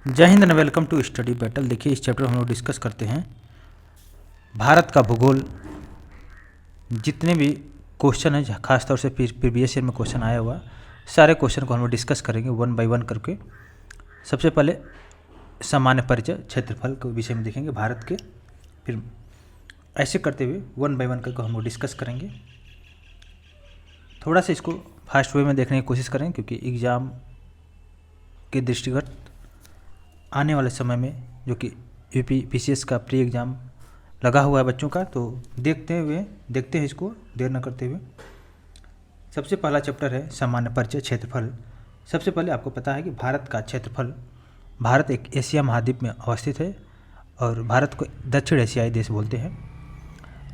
जय हिंद and welcome to study battle. देखिए, इस चैप्टर में हम लोग डिस्कस करते हैं भारत का भूगोल। जितने भी क्वेश्चन है, खासतौर से प्रीवियस ईयर में क्वेश्चन आया हुआ, सारे क्वेश्चन को हम लोग डिस्कस करेंगे वन बाय वन करके। सबसे पहले सामान्य परिचय क्षेत्रफल के विषय में देखेंगे भारत के, फिर ऐसे करते हुए वन बाय वन करके हम लोग डिस्कस करेंगे। थोड़ा सा इसको फास्ट वे में देखने की कोशिश करें, क्योंकि एग्ज़ाम के दृष्टिगत आने वाले समय में जो कि यूपी पीसीएस का प्री एग्ज़ाम लगा हुआ है बच्चों का, तो देखते हैं इसको देर न करते हुए। सबसे पहला चैप्टर है सामान्य परिचय क्षेत्रफल। सबसे पहले आपको पता है कि भारत का क्षेत्रफल, भारत एक एशिया महाद्वीप में अवस्थित है और भारत को दक्षिण एशियाई देश बोलते हैं।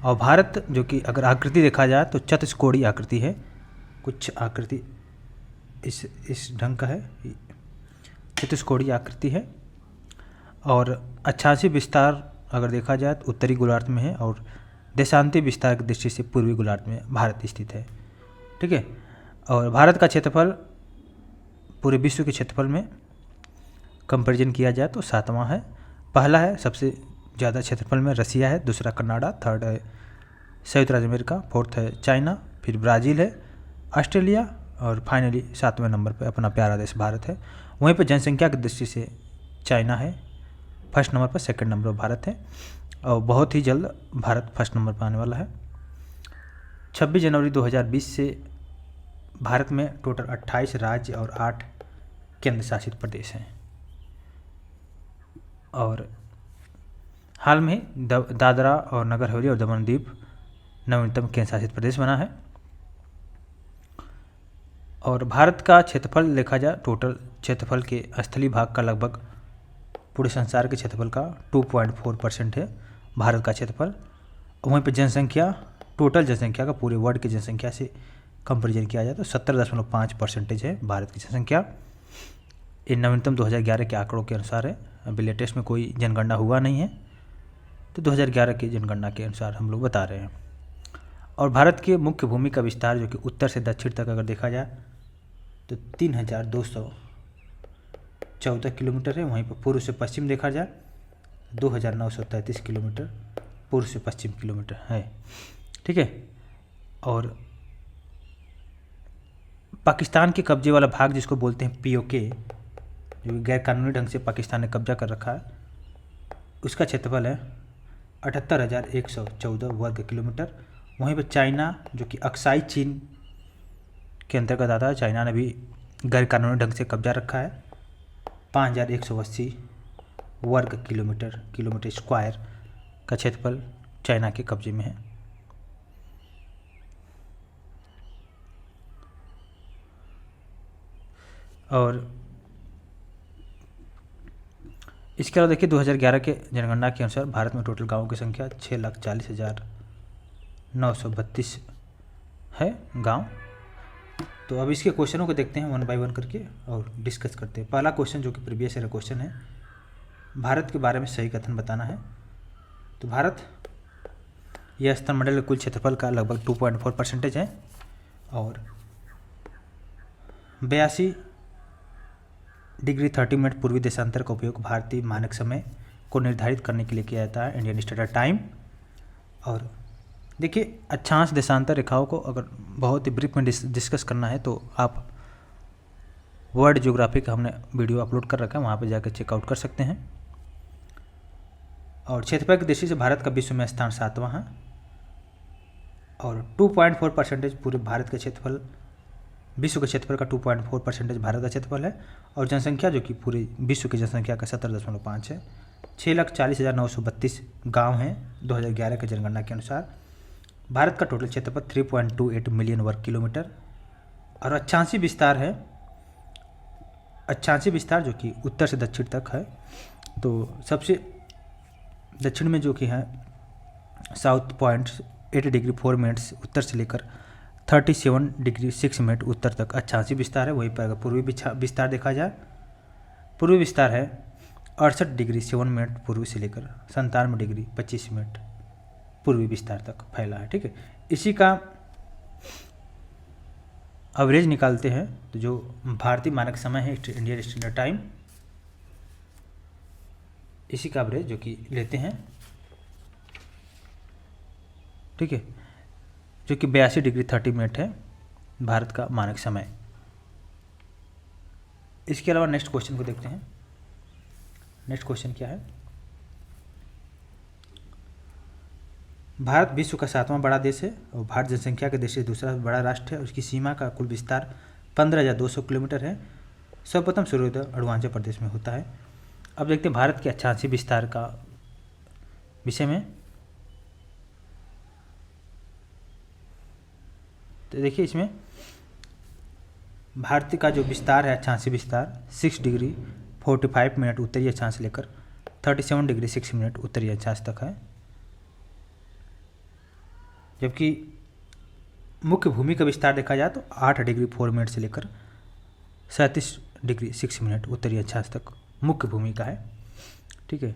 और भारत जो कि अगर आकृति देखा जाए तो चतुष्कोणीय आकृति है, कुछ आकृति इस ढंग का है, चतुष्कोणीय आकृति है। और अक्षांशीय विस्तार अगर देखा जाए तो उत्तरी गोलार्ध में है और देशांतीय विस्तार की दृष्टि से पूर्वी गोलार्ध में भारत स्थित है। ठीक है। और भारत का क्षेत्रफल पूरे विश्व के क्षेत्रफल में कंपैरिजन किया जाए तो 7वां है। पहला है सबसे ज़्यादा क्षेत्रफल में रसिया है, दूसरा कनाडा, थर्ड है संयुक्त राज्य अमेरिका, फोर्थ है चाइना, फिर ब्राज़ील है, ऑस्ट्रेलिया और फाइनली 7वें नंबर पर अपना प्यारा देश भारत है। वहीं पर जनसंख्या की दृष्टि से चाइना है फर्स्ट नंबर पर, सेकंड नंबर पर भारत है और बहुत ही जल्द भारत फर्स्ट नंबर पर आने वाला है। 26 जनवरी 2020 से भारत में टोटल 28 राज्य और 8 केंद्र शासित प्रदेश हैं। और हाल में दादरा और नगर हवेली और दमन दीव नवीनतम केंद्र शासित प्रदेश बना है। और भारत का क्षेत्रफल देखा जाए, टोटल क्षेत्रफल के स्थलीय भाग का लगभग पूरे संसार के क्षेत्रफल का 2.4% है भारत का क्षेत्रफल। वहीं पर जनसंख्या, टोटल जनसंख्या का पूरे वर्ल्ड की जनसंख्या से कंपेरिजन किया जाए तो 70.5% है भारत की जनसंख्या। ये नवीनतम 2011 के आंकड़ों के अनुसार है, अभी लेटेस्ट में कोई जनगणना हुआ नहीं है, तो 2011 की जनगणना के अनुसार हम लोग बता रहे हैं। और भारत के मुख्य भूमि का विस्तार जो कि उत्तर से दक्षिण तक अगर देखा जाए तो 3214 किलोमीटर है। वहीं पर पूर्व से पश्चिम देखा जाए 2933 किलोमीटर पूर्व से पश्चिम किलोमीटर है। ठीक है। और पाकिस्तान के कब्जे वाला भाग जिसको बोलते हैं पीओके, जो गैर कानूनी ढंग से पाकिस्तान ने कब्जा कर रखा है, उसका क्षेत्रफल है 78,114 वर्ग किलोमीटर। वहीं पर चाइना जो कि अक्साई चीन के अंतर्गत आता है, चाइना ने भी गैर कानूनी ढंग से कब्जा रखा है, 5,180 वर्ग किलोमीटर स्क्वायर का क्षेत्रफल चाइना के कब्जे में है। और इसके अलावा देखिए 2011 के जनगणना के अनुसार भारत में टोटल गाँवों की संख्या 6,40,932 है गांव। तो अब इसके क्वेश्चनों को देखते हैं वन बाय वन करके और डिस्कस करते हैं। पहला क्वेश्चन जो कि प्रीवियस ईयर क्वेश्चन है, भारत के बारे में सही कथन बताना है। तो भारत यह स्तनमंडल के कुल क्षेत्रफल का लगभग 2.4% है और 82 डिग्री 30 मिनट पूर्वी देशांतर का उपयोग भारतीय मानक समय को निर्धारित करने के लिए किया जाता है, इंडियन स्टैंडर्ड टाइम। और देखिए, अक्षांश देशांतर रेखाओं को अगर बहुत ही ब्रीफ में डिस्कस करना है तो आप वर्ल्ड ज्योग्राफी का हमने वीडियो अपलोड कर रखा है, वहाँ पे जाकर चेकआउट कर सकते हैं। और क्षेत्रफल की दृष्टि से भारत का विश्व में स्थान 7वां है और 2.4% पूरे भारत का क्षेत्रफल, विश्व के क्षेत्रफल का 2.4% भारत का क्षेत्रफल है। और जनसंख्या जो कि पूरे विश्व की जनसंख्या का 70.5 है। 6,40,932 गाँव हैं 2011 के जनगणना के अनुसार। भारत का टोटल क्षेत्रफल 3.28 मिलियन वर्ग किलोमीटर। और अक्षांशीय विस्तार है, अक्षांशीय विस्तार जो कि उत्तर से दक्षिण तक है। तो सबसे दक्षिण में जो कि है South.8 डिग्री 4 मिनट्स उत्तर से लेकर 37 डिग्री 6 मिनट उत्तर तक अक्षांशीय विस्तार है। वहीं पर अगर पूर्वी विस्तार देखा जाए, पूर्वी विस्तार है 68 डिग्री 7 मिनट पूर्वी से लेकर 97 डिग्री 25 मिनट पूर्वी विस्तार तक फैला है। ठीक है। इसी का एवरेज निकालते हैं तो जो भारतीय मानक समय है इंडियन स्टैंडर्ड टाइम, इसी का एवरेज जो कि लेते हैं, ठीक है, जो कि 82 डिग्री 30 मिनट है भारत का मानक समय। इसके अलावा नेक्स्ट क्वेश्चन को देखते हैं। नेक्स्ट क्वेश्चन क्या है? भारत विश्व का 7वां बड़ा देश है और भारत जनसंख्या के दृष्टि से दूसरा बड़ा राष्ट्र है। उसकी सीमा का कुल विस्तार 15,200 किलोमीटर है। सर्वप्रथम सूर्योदय अरुणाचल प्रदेश में होता है। अब देखते हैं भारत के अक्षांशीय विस्तार का विषय में। तो देखिए इसमें भारत का जो विस्तार है, अक्षांशीय विस्तार 6 डिग्री 45 मिनट उत्तरी अक्षांश से लेकर 37 डिग्री 6 मिनट उत्तरी अक्षांश तक है। जबकि मुख्य भूमि का विस्तार देखा जाए तो 8 डिग्री 4 मिनट से लेकर 37 डिग्री 6 मिनट उत्तरी अक्षांश तक मुख्य भूमि का है, ठीक है।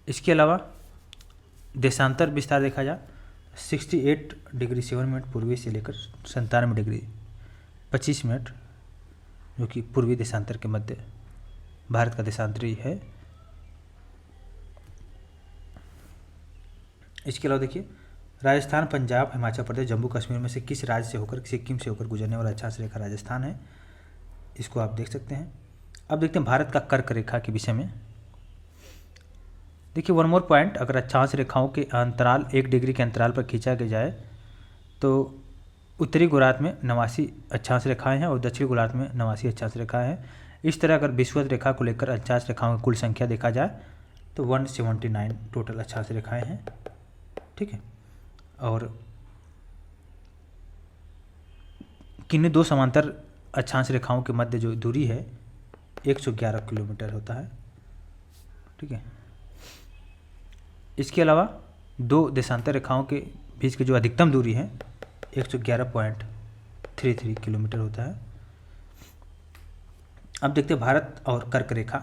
इसके अलावा देशांतर विस्तार देखा जाए 68 डिग्री 7 मिनट पूर्वी से लेकर 97 डिग्री 25 मिनट, जो कि पूर्वी देशांतर के मध्य भारत का देशांतरी है। इसके अलावा देखिए राजस्थान, पंजाब, हिमाचल प्रदेश, जम्मू कश्मीर में से किस राज्य से होकर, सिक्किम से होकर गुजरने वाला अक्षांश रेखा राजस्थान है। इसको आप देख सकते हैं। अब देखते हैं भारत का कर्क रेखा के विषय में। देखिए वन मोर पॉइंट, अगर अक्षांश रेखाओं के अंतराल 1 डिग्री के अंतराल पर खींचा के जाए तो उत्तरी गोलार्ध में 89 अक्षांश रेखाएं हैं और दक्षिणी गोलार्ध में 89 अक्षांश रेखाएं हैं। इस तरह अगर विषुवत रेखा को लेकर अक्षांश रेखाओं की कुल संख्या देखा जाए तो 179 टोटल अक्षांश रेखाएं हैं, ठीक है। और किन्हीं दो समांतर अक्षांश रेखाओं के मध्य जो दूरी है 111 किलोमीटर होता है, ठीक है। इसके अलावा दो देशांतर रेखाओं के बीच की जो अधिकतम दूरी है 111.33 किलोमीटर होता है। अब देखते हैं भारत और कर्क रेखा।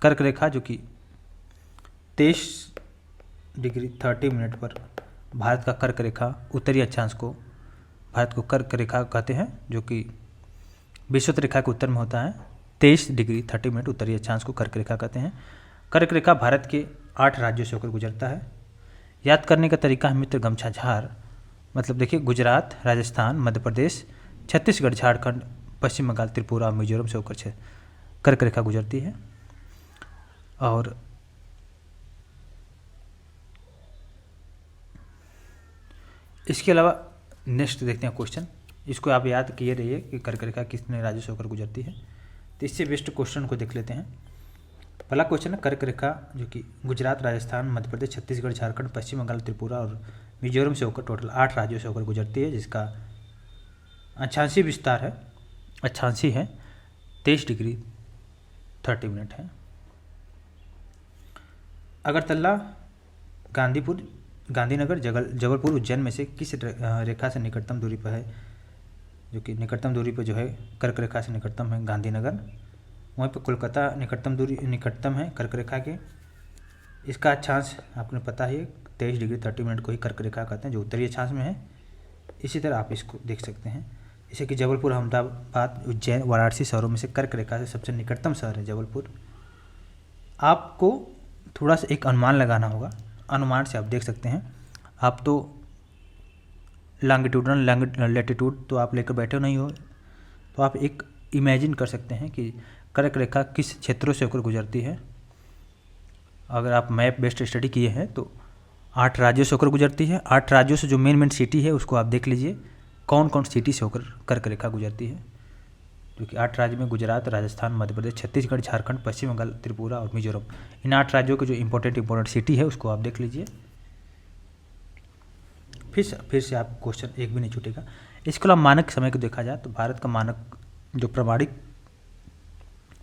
कर्क रेखा जो कि 23 डिग्री 30 मिनट पर भारत का कर्क रेखा उत्तरी अक्षांश को भारत को कर्क रेखा कहते हैं, जो कि विषुवत रेखा के उत्तर में होता है। 23 डिग्री 30 मिनट उत्तरी अक्षांश को कर्क रेखा कहते हैं। कर्क रेखा भारत के 8 राज्यों से होकर गुजरता है। याद करने का तरीका है मित्र गमछा झार, मतलब देखिए गुजरात, राजस्थान, मध्य प्रदेश, छत्तीसगढ़, झारखंड, पश्चिम बंगाल, त्रिपुरा, मिजोरम से होकर कर्क रेखा गुजरती है। और इसके अलावा नेक्स्ट देखते हैं क्वेश्चन। इसको आप याद किए रहिए कि कर्क रेखा कितने राज्यों से होकर गुजरती है। तो इससे बेस्ट क्वेश्चन को देख लेते हैं। पहला क्वेश्चन है कर्क रेखा जो कि गुजरात, राजस्थान, मध्य प्रदेश, छत्तीसगढ़, झारखंड, पश्चिम बंगाल, त्रिपुरा और मिजोरम से होकर टोटल 8 राज्यों से होकर गुजरती है, जिसका अक्षांशीय विस्तार है, अक्षांशीय है 23 डिग्री 30 मिनट है। अगरतला, गांधीपुर, गांधीनगर, जबलपुर, उज्जैन में से किस रेखा से निकटतम दूरी पर है, जो कि निकटतम दूरी पर जो है कर्क रेखा से निकटतम है गांधीनगर। वहीं पर कोलकाता निकटतम है कर्क रेखा के। इसका अक्षांश आपको पता है 23 डिग्री 30 मिनट को ही कर्क रेखा कहते हैं, जो उत्तरी अक्षांश में है। इसी तरह आप इसको देख सकते हैं, जैसे कि जबलपुर, अहमदाबाद, उज्जैन, वाराणसी शहरों में से कर्क रेखा से सबसे निकटतम शहर है जबलपुर। आपको थोड़ा सा एक अनुमान लगाना होगा, अनुमान से आप देख सकते हैं। आप तो लॉन्गिट्यूडनल लैटिट्यूड तो आप लेकर बैठे नहीं हो, तो आप एक इमेजिन कर सकते हैं कि कर्क रेखा किस क्षेत्रों से होकर गुजरती है। अगर आप मैप बेस्ड स्टडी किए हैं तो 8 राज्यों से होकर गुजरती है। 8 राज्यों से जो मेन सिटी है उसको आप देख लीजिए, कौन कौन सिटी से होकर कर्क रेखा गुजरती है, क्योंकि 8 राज्य में गुजरात, राजस्थान, मध्य प्रदेश, छत्तीसगढ़, झारखंड, पश्चिम बंगाल, त्रिपुरा और मिजोरम, इन 8 राज्यों के जो इंपॉर्टेंट सिटी है उसको आप देख लीजिए। फिर से आप क्वेश्चन एक भी नहीं छूटेगा। इसके अलावा मानक समय को देखा जाए तो भारत का मानक जो प्रमाणिक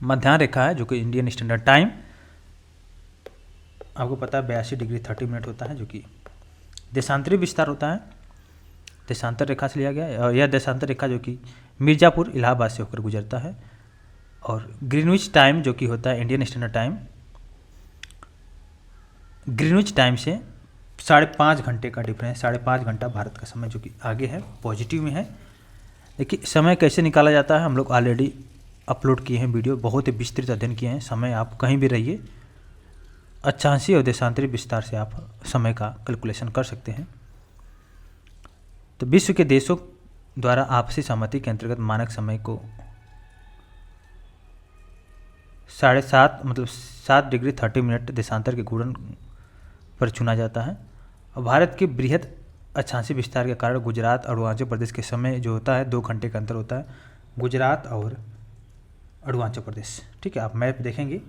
मध्याह्न रेखा है, जो कि इंडियन स्टैंडर्ड टाइम, आपको पता है 82 डिग्री 30 मिनट होता है, जो कि देशांतरी विस्तार होता है, देशांतर रेखा से लिया गया है। और यह देशांतर रेखा जो कि मिर्ज़ापुर, इलाहाबाद से होकर गुजरता है। और ग्रीनविच टाइम जो कि होता है Indian standard time, Greenwich time से 5.5 घंटे का डिफरेंस, 5.5 घंटा भारत का समय जो कि आगे है, पॉजिटिव में है। देखिए समय कैसे निकाला जाता है, हम लोग ऑलरेडी अपलोड किए हैं वीडियो, बहुत ही विस्तृत अध्ययन किए हैं। समय आप कहीं भी रहिए, अक्षांशीय और देशांतरी विस्तार से आप समय का कैलकुलेशन कर सकते हैं। तो विश्व के देशों द्वारा आपसी सहमति के अंतर्गत मानक समय को 7 डिग्री 30 मिनट देशांतर के गुणन पर चुना जाता है। और भारत के बृहद अक्षांशीय विस्तार के कारण गुजरात और अरुणाचल प्रदेश के समय जो होता है 2 घंटे का अंतर होता है, गुजरात और अरुणाचल प्रदेश। ठीक है, आप मैप देखेंगे,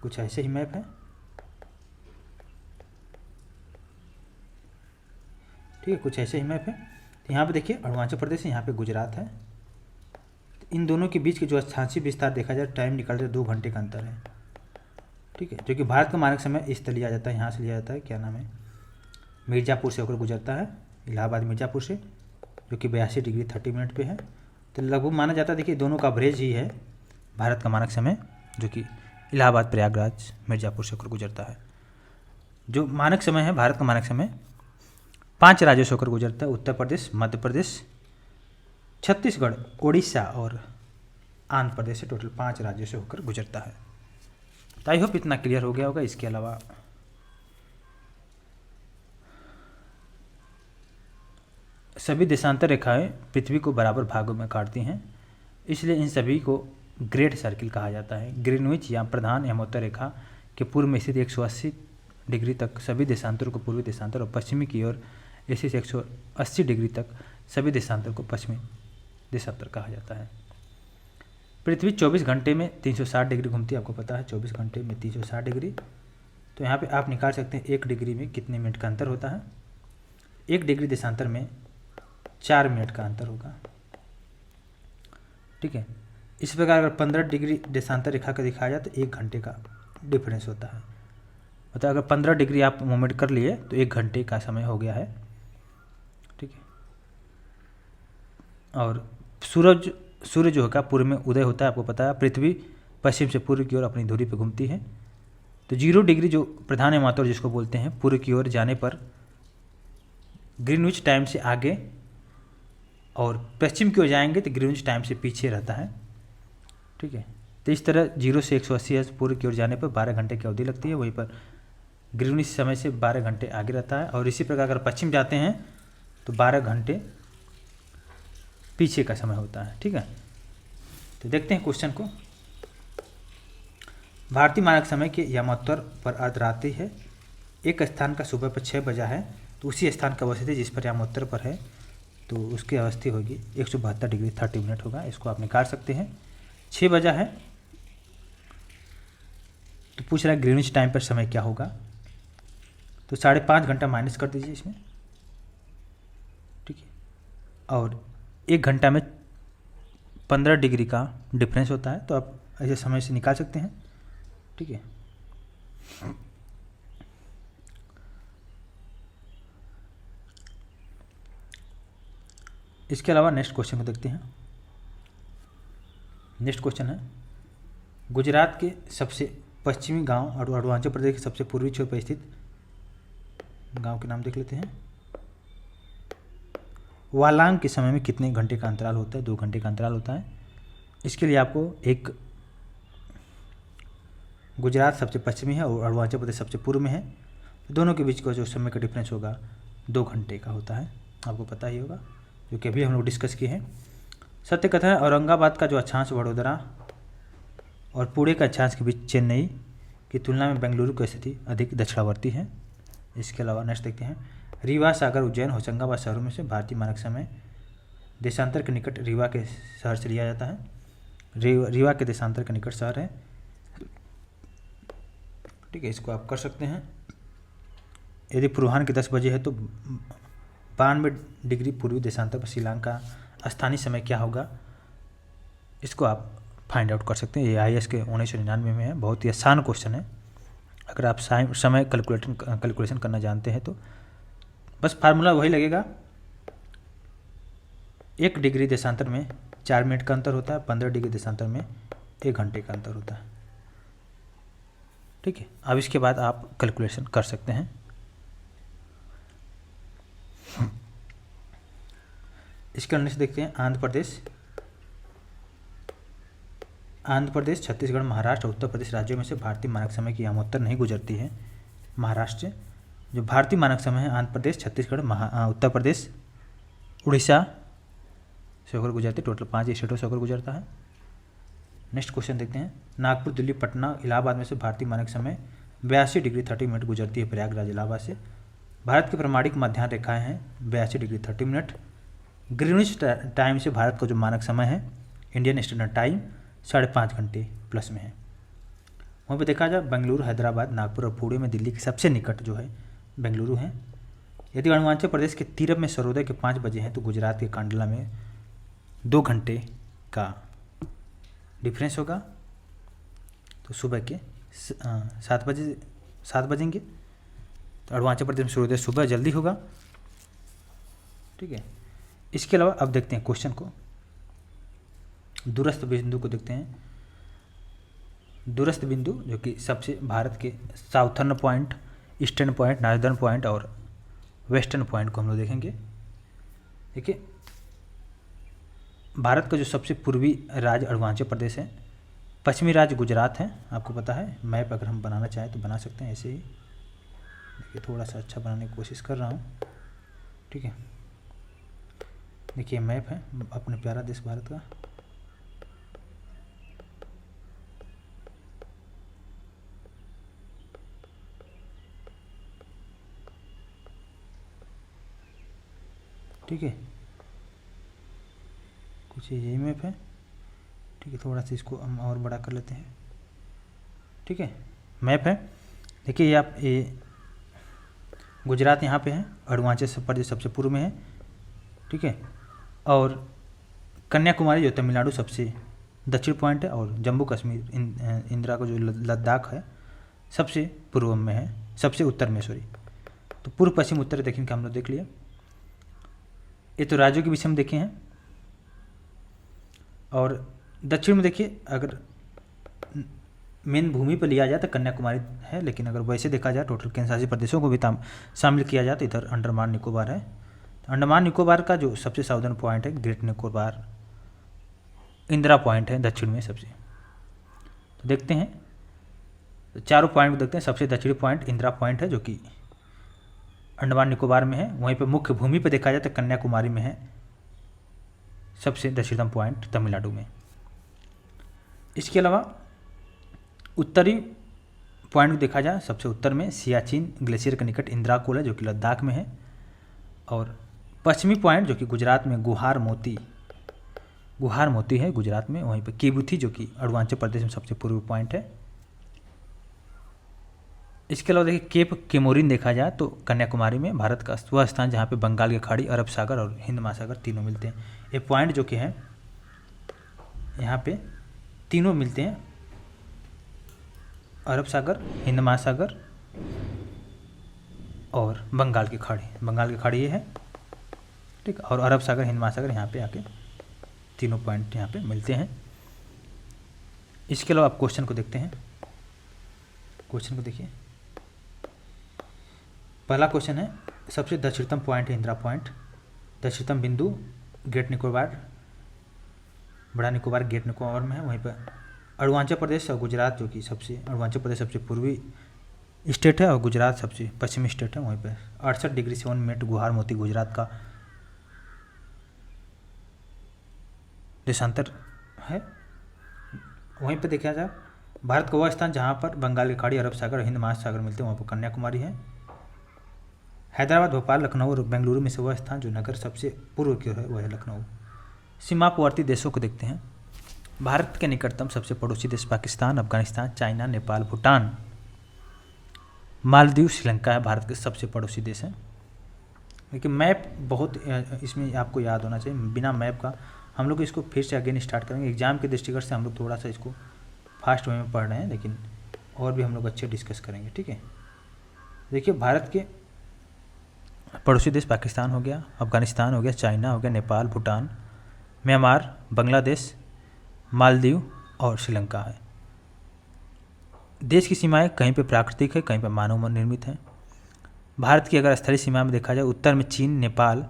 कुछ ऐसे ही मैप है। ठीक है, कुछ ऐसे ही मैप है। तो यहाँ पे देखिए अरुणाचल प्रदेश है, यहाँ पे गुजरात है। तो इन दोनों के बीच के जो अक्षांशीय विस्तार देखा जाए, टाइम निकाल जाए 2 घंटे का अंतर है। ठीक है, जो कि भारत का मानक समय इस तरह लिया जाता है, यहाँ से लिया जाता है, क्या नाम है, मिर्ज़ापुर से होकर गुजरता है, इलाहाबाद मिर्ज़ापुर से, जो कि 82 डिग्री 30 मिनट पे है। तो लगभग माना जाता है, देखिए दोनों का एवरेज ही है भारत का मानक समय, जो कि इलाहाबाद, प्रयागराज, मिर्ज़ापुर से होकर गुजरता है। जो मानक समय है, भारत का मानक समय 5 राज्यों से होकर गुजरता है, उत्तर प्रदेश, मध्य प्रदेश, छत्तीसगढ़, उड़ीसा और आंध्र प्रदेश से, टोटल 5 राज्यों से होकर गुजरता है। तो आई होप इतना क्लियर हो गया होगा। इसके अलावा सभी देशांतर रेखाएं पृथ्वी को बराबर भागों में काटती हैं, इसलिए इन सभी को ग्रेट सर्किल कहा जाता है। ग्रीनविच या प्रधान हेमोत्तर रेखा के पूर्व में स्थित 180 डिग्री तक सभी देशांतरों को पूर्वी देशांतर और पश्चिमी की ओर स्थित 180 डिग्री तक सभी देशांतर को पश्चिमी देशांतर कहा जाता है। पृथ्वी 24 घंटे में 360 डिग्री घूमती है, आपको पता है 24 घंटे में 360 डिग्री। तो यहाँ पे आप निकाल सकते हैं 1 डिग्री में कितने मिनट का अंतर होता है। 1 डिग्री देशांतर में 4 मिनट का अंतर होगा। ठीक है, इस प्रकार अगर 15 डिग्री देशांतर रेखा का दिखाया जाए तो 1 घंटे का डिफरेंस होता है। मतलब अगर 15 डिग्री आप मूवमेंट कर लिए तो 1 घंटे का समय हो गया है। ठीक है, और सूर्य जो होगा पूर्व में उदय होता है, आपको पता है। पृथ्वी पश्चिम से पूर्व की ओर अपनी धुरी पर घूमती है। तो 0 डिग्री जो प्रधान हेमंतर जिसको बोलते हैं, पूर्व की ओर जाने पर ग्रीनविच टाइम से आगे, और पश्चिम की ओर जाएंगे तो ग्रीनविच टाइम से पीछे रहता है। ठीक है, तो इस तरह 0 से 180 पूर्व की ओर जाने पर 12 घंटे की अवधि लगती है, वहीं पर ग्रीनविच समय से 12 घंटे आगे रहता है। और इसी प्रकार अगर पश्चिम जाते हैं तो 12 घंटे पीछे का समय होता है। ठीक है, तो देखते हैं क्वेश्चन को। भारतीय मानक समय के यामोत्तर पर अर्धरात्रि है। एक स्थान का सुबह पर 6 बजा है, तो उसी स्थान का अवस्थिति जिस पर यामोत्तर पर है तो उसकी अवस्थी होगी 172 डिग्री 30 मिनट होगा। इसको आप निकाल सकते हैं। 6 बजा है तो पूछ रहा है ग्रीनविच टाइम पर समय क्या होगा, तो 5.5 घंटा माइनस कर दीजिए इसमें। ठीक है, और 1 घंटा में 15 डिग्री का डिफरेंस होता है, तो आप ऐसे समय से निकाल सकते हैं। ठीक है, इसके अलावा नेक्स्ट क्वेश्चन को देखते हैं। नेक्स्ट क्वेश्चन है, गुजरात के सबसे पश्चिमी गांव और अरुणाचल प्रदेश के सबसे पूर्वी छोर पर स्थित गांव के नाम देख लेते हैं। वालांग के समय में कितने घंटे का अंतराल होता है? 2 घंटे का अंतराल होता है। इसके लिए आपको एक गुजरात सबसे पश्चिमी है और अरुणाचल प्रदेश सबसे पूर्व में है, दोनों के बीच का जो समय का डिफरेंस होगा 2 घंटे का होता है, आपको पता ही होगा, जो कि अभी हम लोग डिस्कस किए हैं। सत्य कथन है, औरंगाबाद का जो अक्षांश वडोदरा और पुणे का अक्षांश के बीच चेन्नई की तुलना में बेंगलुरु की स्थिति अधिक दक्षिणावर्ती है। इसके अलावा नेक्स्ट देखते हैं, रीवा, सागर, उज्जैन, होशंगाबाद शहरों में से भारतीय मानक समय देशांतर के निकट रीवा के शहर से लिया जाता है। रीवा के देशांतर के निकट शहर है। ठीक है, इसको आप कर सकते हैं। यदि पूर्वाह्न के 10 बजे है तो 92 डिग्री पूर्वी देशांतर पर शिलांग का स्थानीय समय क्या होगा, इसको आप फाइंड आउट कर सकते हैं। ये IAS के 1999 में है, बहुत ही आसान क्वेश्चन है। अगर आप समय कैलकुलेशन करना जानते हैं तो बस फार्मूला वही लगेगा। 1 डिग्री देशांतर में 4 मिनट का अंतर होता है, 15 डिग्री देशांतर में 1 घंटे का अंतर होता है। ठीक है, अब इसके बाद आप कैलकुलेशन कर सकते हैं। इसके अंदर से देखते हैं आंध्र प्रदेश, छत्तीसगढ़, महाराष्ट्र, उत्तर प्रदेश राज्यों में से भारतीय मानक समय की यामोत्तर नहीं गुजरती है। महाराष्ट्र जो भारतीय मानक समय है, आंध्र प्रदेश, छत्तीसगढ़, उत्तर प्रदेश, उड़ीसा से होकर गुजरती, टोटल 5 स्टेटों से होकर गुजरता है। नेक्स्ट क्वेश्चन देखते हैं, नागपुर, दिल्ली, पटना, इलाहाबाद में से भारतीय मानक समय 82 डिग्री 30 मिनट गुजरती है प्रयागराज, इलाहाबाद से। भारत की प्रमाणिक मध्याह्न रेखाएं हैं 82 डिग्री 30 मिनट। ग्रीनिच टाइम से भारत का जो मानक समय है, इंडियन स्टैंडर्ड टाइम 5.5 घंटे प्लस में है। वहाँ पे देखा जाए बेंगलुरु, हैदराबाद, नागपुर और पुणे में दिल्ली के सबसे निकट जो है बेंगलुरु है। यदि अरुणाचल प्रदेश के तीरप में सूर्योदय के 5 बजे हैं तो गुजरात के कांडला में 2 घंटे का डिफरेंस होगा। तो सुबह के 7 बजेंगे, तो अरुणाचल प्रदेश में सूर्योदय सुबह जल्दी होगा। ठीक है, इसके अलावा अब देखते हैं क्वेश्चन को, दूरस्थ बिंदु को देखते हैं। दूरस्थ बिंदु जो कि सबसे भारत के southern point, eastern point, northern point और वेस्टर्न पॉइंट को हम लोग देखेंगे। देखिए, भारत का जो सबसे पूर्वी राज्य अरुणाचल प्रदेश है, पश्चिमी राज्य गुजरात है, आपको पता है। मैप अगर हम बनाना चाहें तो बना सकते हैं ऐसे ही। देखिए, थोड़ा सा अच्छा बनाने की कोशिश कर रहा हूँ। ठीक है, देखिए मैप है अपने प्यारा देश भारत का। ठीक है, कुछ यही मैप है। ठीक है, थोड़ा सा इसको हम और बड़ा कर लेते हैं। ठीक है, मैप है। देखिए, ये गुजरात यहाँ पे है, अरुणाचल प्रदेश सबसे पूर्व में है। ठीक है, और कन्याकुमारी जो तमिलनाडु सबसे दक्षिण पॉइंट है, और जम्मू कश्मीर इंदिरा का जो लद्दाख है सबसे पूर्व में है, सबसे उत्तर में, सॉरी। तो पूर्व, पश्चिम, उत्तर दक्षिण का हम लोग देख लिया। ये तो राज्यों के विषय में देखे हैं। और दक्षिण में देखिए, अगर मेन भूमि पर लिया जाए तो कन्याकुमारी है, लेकिन अगर वैसे देखा जाए टोटल केंद्रशासित प्रदेशों को भी शामिल किया जाए तो इधर अंडमान निकोबार है। तो अंडमान निकोबार का जो सबसे साउदर्न पॉइंट है, ग्रेट निकोबार इंदिरा पॉइंट है दक्षिण में सबसे। तो देखते हैं, तो चारों पॉइंट को देखते हैं। सबसे दक्षिणी पॉइंट इंदिरा पॉइंट है जो कि अंडमान निकोबार में है। वहीं पर मुख्य भूमि पर देखा जाए तो कन्याकुमारी में है सबसे दक्षिणतम पॉइंट, तमिलनाडु में। इसके अलावा उत्तरी पॉइंट को देखा जाए, सबसे उत्तर में सियाचिन ग्लेशियर के निकट इंदिरा कोल है जो कि लद्दाख में है। और पश्चिमी पॉइंट जो कि गुजरात में गुहार मोती है गुजरात में। वहीं पर केबुथी जो कि अरुणाचल प्रदेश में सबसे पूर्वी पॉइंट है। इसके अलावा देखिए, केप केमोरिन देखा जाए तो कन्याकुमारी में, भारत का वह स्थान जहाँ पे बंगाल की खाड़ी, अरब सागर और हिंद महासागर तीनों मिलते हैं। ये पॉइंट जो कि हैं यहाँ पे तीनों मिलते हैं, अरब सागर, हिंद महासागर और बंगाल की खाड़ी ये है। ठीक, और अरब सागर, हिंद महासागर यहाँ पे आके तीनों पॉइंट यहाँ पे मिलते हैं। इसके अलावा आप क्वेश्चन को देखते हैं। क्वेश्चन को देखिए, पहला क्वेश्चन है, सबसे दक्षिणतम पॉइंट है इंदिरा पॉइंट। दक्षिणतम बिंदु ग्रेट निकोबार, बड़ा निकोबार ग्रेट निकोबार में है। वहीं पर अरुणाचल प्रदेश और गुजरात जो कि अरुणाचल प्रदेश सबसे पूर्वी स्टेट है और गुजरात सबसे पश्चिमी स्टेट है। वहीं पर 68 डिग्री 7 मिनट गुहार मोती गुजरात का देशांतर है। वहीं पर देखा जाए, भारत का वह स्थान जहाँ पर बंगाल की खाड़ी, अरब सागर और हिंद महासागर मिलते हैं, वहाँ पर कन्याकुमारी है। हैदराबाद, भोपाल, लखनऊ और बेंगलुरु में से वह स्थान जो नगर सबसे पूर्व की ओर है वह है लखनऊ। सीमावर्ती देशों को देखते हैं। भारत के निकटतम सबसे पड़ोसी देश पाकिस्तान, अफगानिस्तान, चाइना, नेपाल, भूटान, मालदीव, श्रीलंका है भारत के सबसे पड़ोसी देश हैं। लेकिन मैप बहुत इसमें आपको याद होना चाहिए, बिना मैप का हम लोग इसको फिर से अगेन स्टार्ट करेंगे। एग्जाम के दृष्टिगत से हम लोग थोड़ा सा इसको फास्ट वे में पढ़ रहे हैं, लेकिन और भी हम लोग अच्छे डिस्कस करेंगे। ठीक है, देखिए, भारत के पड़ोसी देश पाकिस्तान हो गया, अफगानिस्तान हो गया, चाइना हो गया, नेपाल, भूटान, म्यांमार, बांग्लादेश, मालदीव और श्रीलंका है। देश की सीमाएं कहीं पे प्राकृतिक है, कहीं पे मानव निर्मित है। भारत की अगर स्थलीय सीमा में देखा जाए, उत्तर में चीन, नेपाल,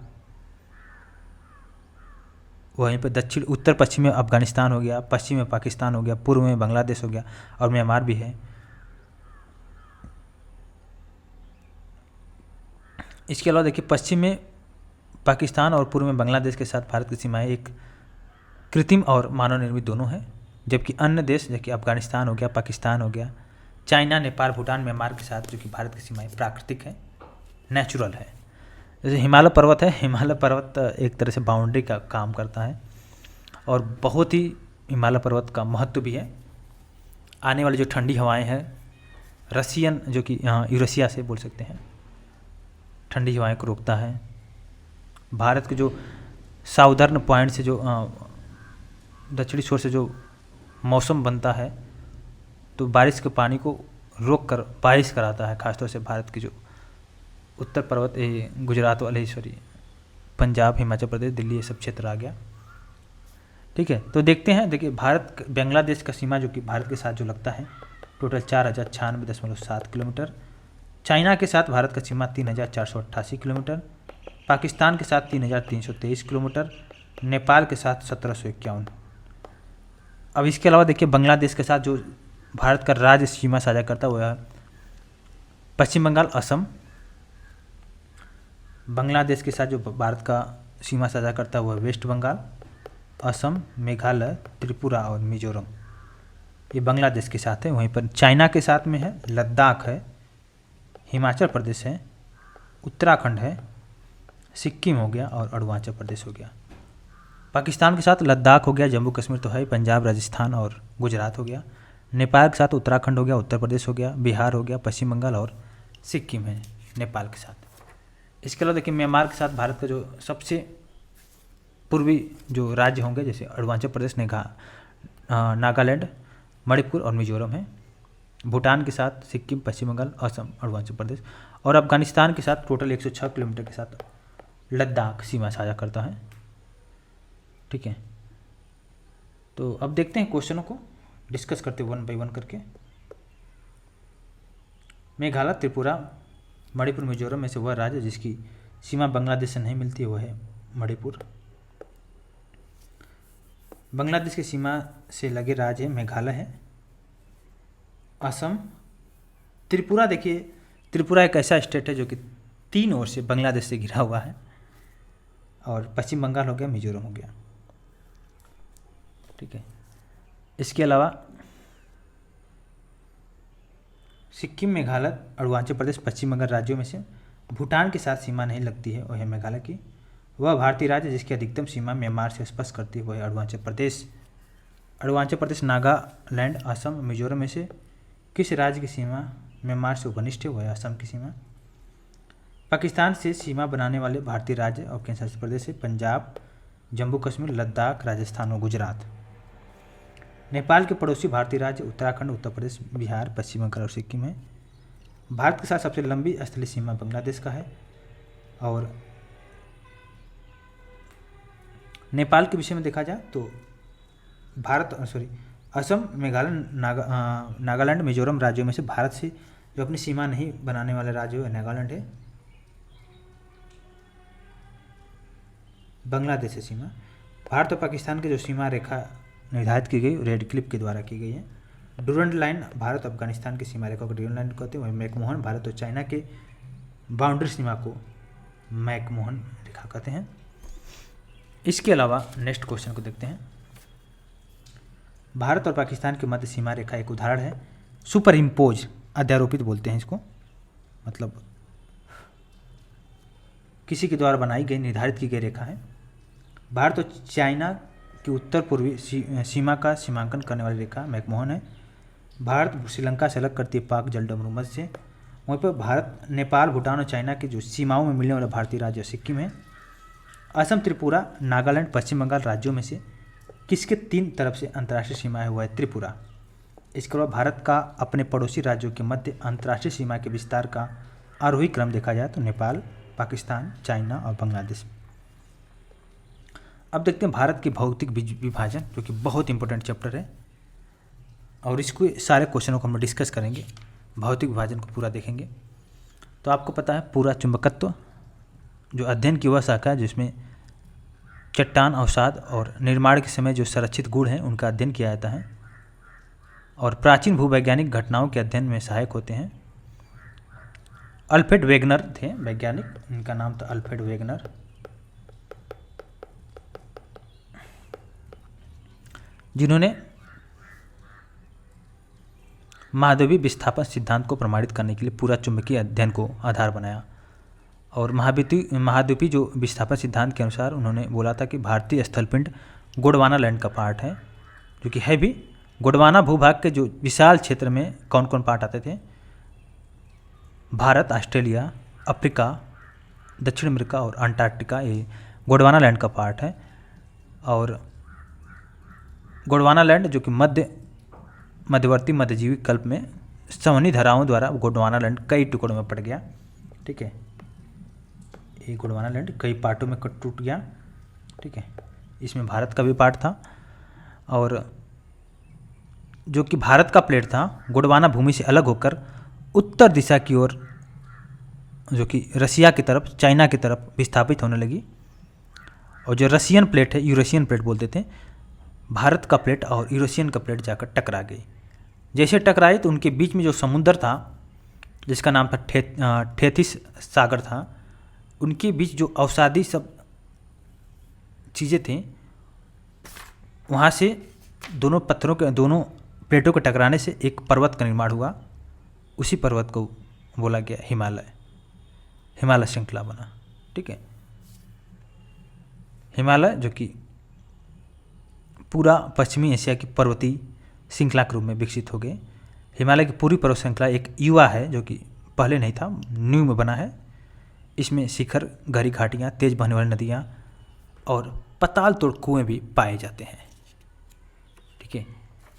वहीं पर दक्षिण उत्तर पश्चिम में अफगानिस्तान हो गया, पश्चिम में पाकिस्तान हो गया, पूर्व में बांग्लादेश हो गया और म्यांमार भी है। इसके अलावा देखिए, पश्चिम में पाकिस्तान और पूर्व में बांग्लादेश के साथ भारत की सीमाएं एक कृत्रिम और मानव निर्मित दोनों हैं, जबकि अन्य देश जैसे कि अफगानिस्तान हो गया, पाकिस्तान हो गया, चाइना, नेपाल, भूटान, म्यांमार के साथ जो कि भारत की सीमाएं प्राकृतिक है, नेचुरल है। जैसे हिमालय पर्वत है, हिमालय पर्वत एक तरह से बाउंड्री का काम करता है और बहुत ही हिमालय पर्वत का महत्व भी है। आने वाली जो ठंडी हवाएं हैं, रसियन जो कि यूरेशिया से बोल सकते हैं, ठंडी हवाएं को रोकता है। भारत के जो साउदर्न पॉइंट से जो दक्षिणी छोर से जो मौसम बनता है, तो बारिश के पानी को रोक कर बारिश कराता है, खासतौर से भारत की जो उत्तर पर्वत, गुजरात वाले, पंजाब, हिमाचल प्रदेश, दिल्ली, ये सब क्षेत्र आ गया। ठीक है, तो देखते हैं। देखिए, भारत बांग्लादेश का सीमा जो कि भारत के साथ जो लगता है, टोटल 4096.7 किलोमीटर। चाइना के साथ भारत का सीमा 3488 किलोमीटर, पाकिस्तान के साथ 3323 किलोमीटर, नेपाल के साथ 1751। अब इसके अलावा देखिए, बांग्लादेश के साथ जो भारत का राज्य सीमा साझा करता हुआ है पश्चिम बंगाल, असम। बांग्लादेश के साथ जो भारत का सीमा साझा करता हुआ वेस्ट बंगाल, असम, मेघालय, त्रिपुरा और मिजोरम, ये बांग्लादेश के साथ है। वहीं पर चाइना के साथ में है लद्दाख है, हिमाचल प्रदेश है, उत्तराखंड है, सिक्किम हो गया और अरुणाचल प्रदेश हो गया। पाकिस्तान के साथ लद्दाख हो गया, जम्मू कश्मीर तो है, पंजाब, राजस्थान और गुजरात हो गया। नेपाल के साथ उत्तराखंड हो गया, उत्तर प्रदेश हो गया, बिहार हो गया, पश्चिम बंगाल और सिक्किम है नेपाल के साथ। इसके अलावा देखिए, म्यांमार के साथ भारत का जो सबसे पूर्वी जो राज्य होंगे, जैसे अरुणाचल प्रदेश, नागालैंड, मणिपुर और मिजोरम है। भूटान के साथ सिक्किम, पश्चिम बंगाल, असम, अरुणाचल प्रदेश और अफगानिस्तान के साथ टोटल 106 किलोमीटर के साथ लद्दाख सीमा साझा करता है। ठीक है, तो अब देखते हैं क्वेश्चनों को डिस्कस करते वन बाय वन करके। मेघालय, त्रिपुरा, मणिपुर, मिजोरम में से वह राज्य जिसकी सीमा बांग्लादेश से नहीं मिलती है वह है मणिपुर। बांग्लादेश की सीमा से लगे राज्य है मेघालय है, असम, त्रिपुरा। देखिए, त्रिपुरा एक ऐसा स्टेट है जो कि 3 ओर से बांग्लादेश से घिरा हुआ है, और पश्चिम बंगाल हो गया, मिजोरम हो गया। ठीक है, इसके अलावा सिक्किम, मेघालय, अरुणाचल प्रदेश, पश्चिम बंगाल राज्यों में से भूटान के साथ सीमा नहीं लगती है, वह है मेघालय की। वह भारतीय राज्य जिसकी अधिकतम सीमा म्यांमार से स्पर्श करती है वह है अरुणाचल प्रदेश। अरुणाचल प्रदेश, नागालैंड, असम, मिजोरम में से किस राज्य की सीमा म्यांमार से उपनिष्ठ है वह है असम की सीमा। पाकिस्तान से सीमा बनाने वाले भारतीय राज्य और केंद्र शासित प्रदेश है पंजाब, जम्मू कश्मीर, लद्दाख, राजस्थान और गुजरात। नेपाल के पड़ोसी भारतीय राज्य उत्तराखंड, उत्तर प्रदेश, बिहार, पश्चिम बंगाल और सिक्किम है। भारत के साथ सबसे लंबी स्थलीय सीमा बांग्लादेश का है। और नेपाल के विषय में देखा जाए तो असम, मेघालय, नागालैंड, मिजोरम राज्यों में से भारत से जो अपनी सीमा नहीं बनाने वाले राज्य है नागालैंड है। बांग्लादेश से सीमा भारत और पाकिस्तान की जो सीमा रेखा निर्धारित की गई रेड क्लिप के द्वारा की गई है। डूरंड लाइन भारत अफगानिस्तान की सीमा रेखा को डूरंड लाइन कहते हैं। वहीं मैकमोहन भारत और चाइना के बाउंड्री सीमा को मैकमोहन रेखा कहते हैं। इसके अलावा नेक्स्ट क्वेश्चन को देखते हैं। भारत और पाकिस्तान के मध्य सीमा रेखा एक उदाहरण है। सुपर इम्पोज, अध्यारोपित बोलते हैं इसको, मतलब किसी के द्वारा बनाई गई निर्धारित की गई रेखा है। भारत और चाइना की उत्तर पूर्वी सीमा का सीमांकन करने वाली रेखा मैकमोहन है। भारत श्रीलंका से अलग करती है पाक जलडमरू मध्य से। वहीं पर भारत, नेपाल, भूटान और चाइना की जो सीमाओं में मिलने वाला भारतीय राज्य सिक्किम है। असम, त्रिपुरा, नागालैंड, पश्चिम बंगाल राज्यों में से किसके 3 तरफ से अंतर्राष्ट्रीय सीमा है हुआ है त्रिपुरा। इसके अलावा भारत का अपने पड़ोसी राज्यों के मध्य अंतर्राष्ट्रीय सीमा के विस्तार का आरोही क्रम देखा जाए तो नेपाल, पाकिस्तान, चाइना और बांग्लादेश। अब देखते हैं भारत की भौतिक विभाजन, जो कि बहुत इंपॉर्टेंट चैप्टर है और इसको सारे क्वेश्चनों को हम डिस्कस करेंगे, भौतिक विभाजन को पूरा देखेंगे। तो आपको पता है पूरा चुंबकत्व जो अध्ययन की वह शाखा है जिसमें चट्टान अवसाद और निर्माण के समय जो संरक्षित गुण हैं उनका अध्ययन किया जाता है और प्राचीन भूवैज्ञानिक घटनाओं के अध्ययन में सहायक होते हैं। अल्फ्रेड वेगनर थे वैज्ञानिक, उनका नाम था अल्फ्रेड वेगनर। जिन्होंने महाद्वीपीय विस्थापन सिद्धांत को प्रमाणित करने के लिए पूरा चुंबकीय अध्ययन को आधार बनाया। और महाद्वीपीय जो विस्थापन सिद्धांत के अनुसार उन्होंने बोला था कि भारतीय स्थलपिंड गोंडवाना लैंड का पार्ट है, जो कि है भी। गोंडवाना भूभाग के जो विशाल क्षेत्र में कौन कौन पार्ट आते थे? भारत, ऑस्ट्रेलिया, अफ्रीका, दक्षिण अमेरिका और अंटार्कटिका, ये गोंडवाना लैंड का पार्ट है। और गोंडवाना लैंड जो कि मध्यवर्ती मध्यजीवी कल्प में संवहनी धाराओं द्वारा गोंडवाना लैंड कई टुकड़ों में पड़ गया। ठीक है, ये गोंडवाना लैंड कई पार्टों में टूट गया। ठीक है, इसमें भारत का भी पार्ट था। और जो कि भारत का प्लेट था गोंडवाना भूमि से अलग होकर उत्तर दिशा की ओर, जो कि रसिया की तरफ, चाइना की तरफ विस्थापित होने लगी। और जो रसियन प्लेट है, यूरेशियन प्लेट बोलते थे, भारत का प्लेट और यूरेशियन का प्लेट जाकर टकरा गई। जैसे टकराई तो उनके बीच में जो समुद्र था जिसका नाम था थेथिस सागर था, उनके बीच जो अवसादी सब चीज़ें थीं, वहाँ से दोनों प्लेटों के टकराने से एक पर्वत का निर्माण हुआ। उसी पर्वत को बोला गया हिमालय श्रृंखला बना। ठीक है, हिमालय जो कि पूरा पश्चिमी एशिया की पर्वतीय श्रृंखला के रूप में विकसित हो गए। हिमालय की पूरी पर्वत श्रृंखला एक युवा है जो कि पहले नहीं था, न्यू में बना है। इसमें शिखर, गहरी घाटियाँ, तेज बहने वाली नदियाँ और पताल तोड़ कुएँ भी पाए जाते हैं। ठीक है,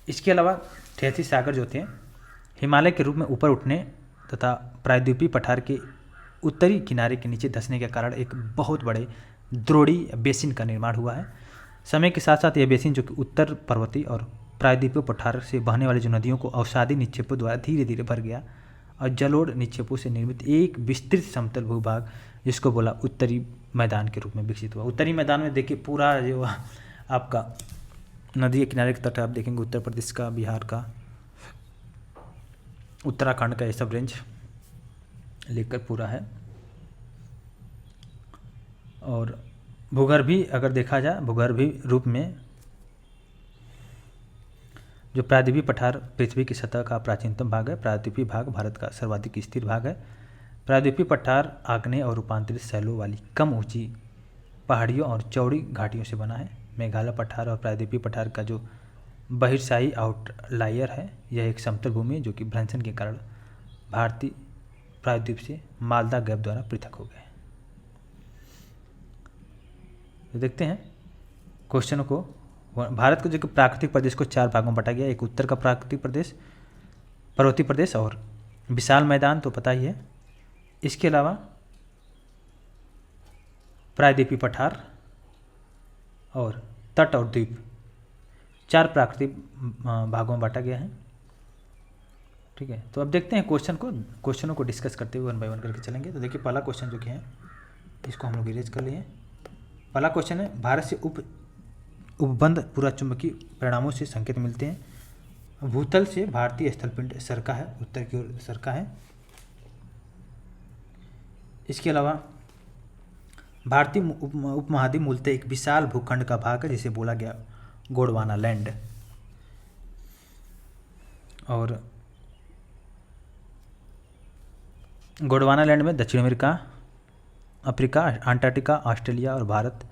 इसके अलावा थेथिस सागर जो थे हिमालय के रूप में ऊपर उठने तथा प्रायद्वीपीय पठार के उत्तरी किनारे के नीचे धंसने के कारण एक बहुत बड़े द्रोणी बेसिन का निर्माण हुआ है। समय के साथ साथ यह बेसिन जो कि उत्तर पर्वतीय और प्रायद्वीपीय पठार से बहने वाली जो नदियों को अवसादी निक्षेपों द्वारा धीरे धीरे भर गया और जलोढ़ निक्षेपों से निर्मित एक विस्तृत समतल भूभाग जिसको बोला उत्तरी मैदान के रूप में विकसित हुआ। उत्तरी मैदान में देखिए पूरा जो आपका नदी के किनारे के तट आप देखेंगे, उत्तर प्रदेश का, बिहार का, उत्तराखंड का, ये सब रेंज लेकर पूरा है। और भूगर्भी अगर देखा जाए, भूगर्भी रूप में जो प्रायद्वीपीय पठार पृथ्वी की सतह का प्राचीनतम भाग है। प्रायद्वीपीय भाग भारत का सर्वाधिक स्थिर भाग है। प्रायद्वीपीय पठार आग्नेय और रूपांतरित शैलों वाली कम ऊंची पहाड़ियों और चौड़ी घाटियों से बना है। मेघालय पठार और प्रायद्वीपीय पठार का जो बहिर्शाही आउटलायर है, यह एक समतल भूमि है जो कि भ्रंशन के कारण भारतीय प्रायद्वीप से मालदा गैप द्वारा पृथक हो गए। तो देखते हैं क्वेश्चनों को। भारत के जो कि प्राकृतिक प्रदेश को 4 भागों में बांटा गया। एक उत्तर का प्राकृतिक प्रदेश, पर्वतीय प्रदेश और विशाल मैदान तो पता ही है। इसके अलावा प्रायद्वीपीय पठार और तट और द्वीप, 4 प्राकृतिक भागों में बांटा गया है। ठीक है, तो अब देखते हैं क्वेश्चनों को डिस्कस करते हुए 1 बाय 1 करके चलेंगे। तो देखिए पहला क्वेश्चन जो कि है इसको हम लोग इरेज कर लिए। पहला क्वेश्चन है, भारत से उपबंध पूरा चुंबकीय परिणामों से संकेत मिलते हैं। भूतल से भारतीय स्थलपिंड सरका है, उत्तर की ओर सरका है। इसके अलावा भारतीय उपमहाद्वीप मूलतः एक विशाल भूखंड का भाग है जिसे बोला गया गोंडवाना लैंड। और गोंडवाना लैंड में दक्षिण अमेरिका, अफ्रीका, अंटार्कटिका, ऑस्ट्रेलिया और भारत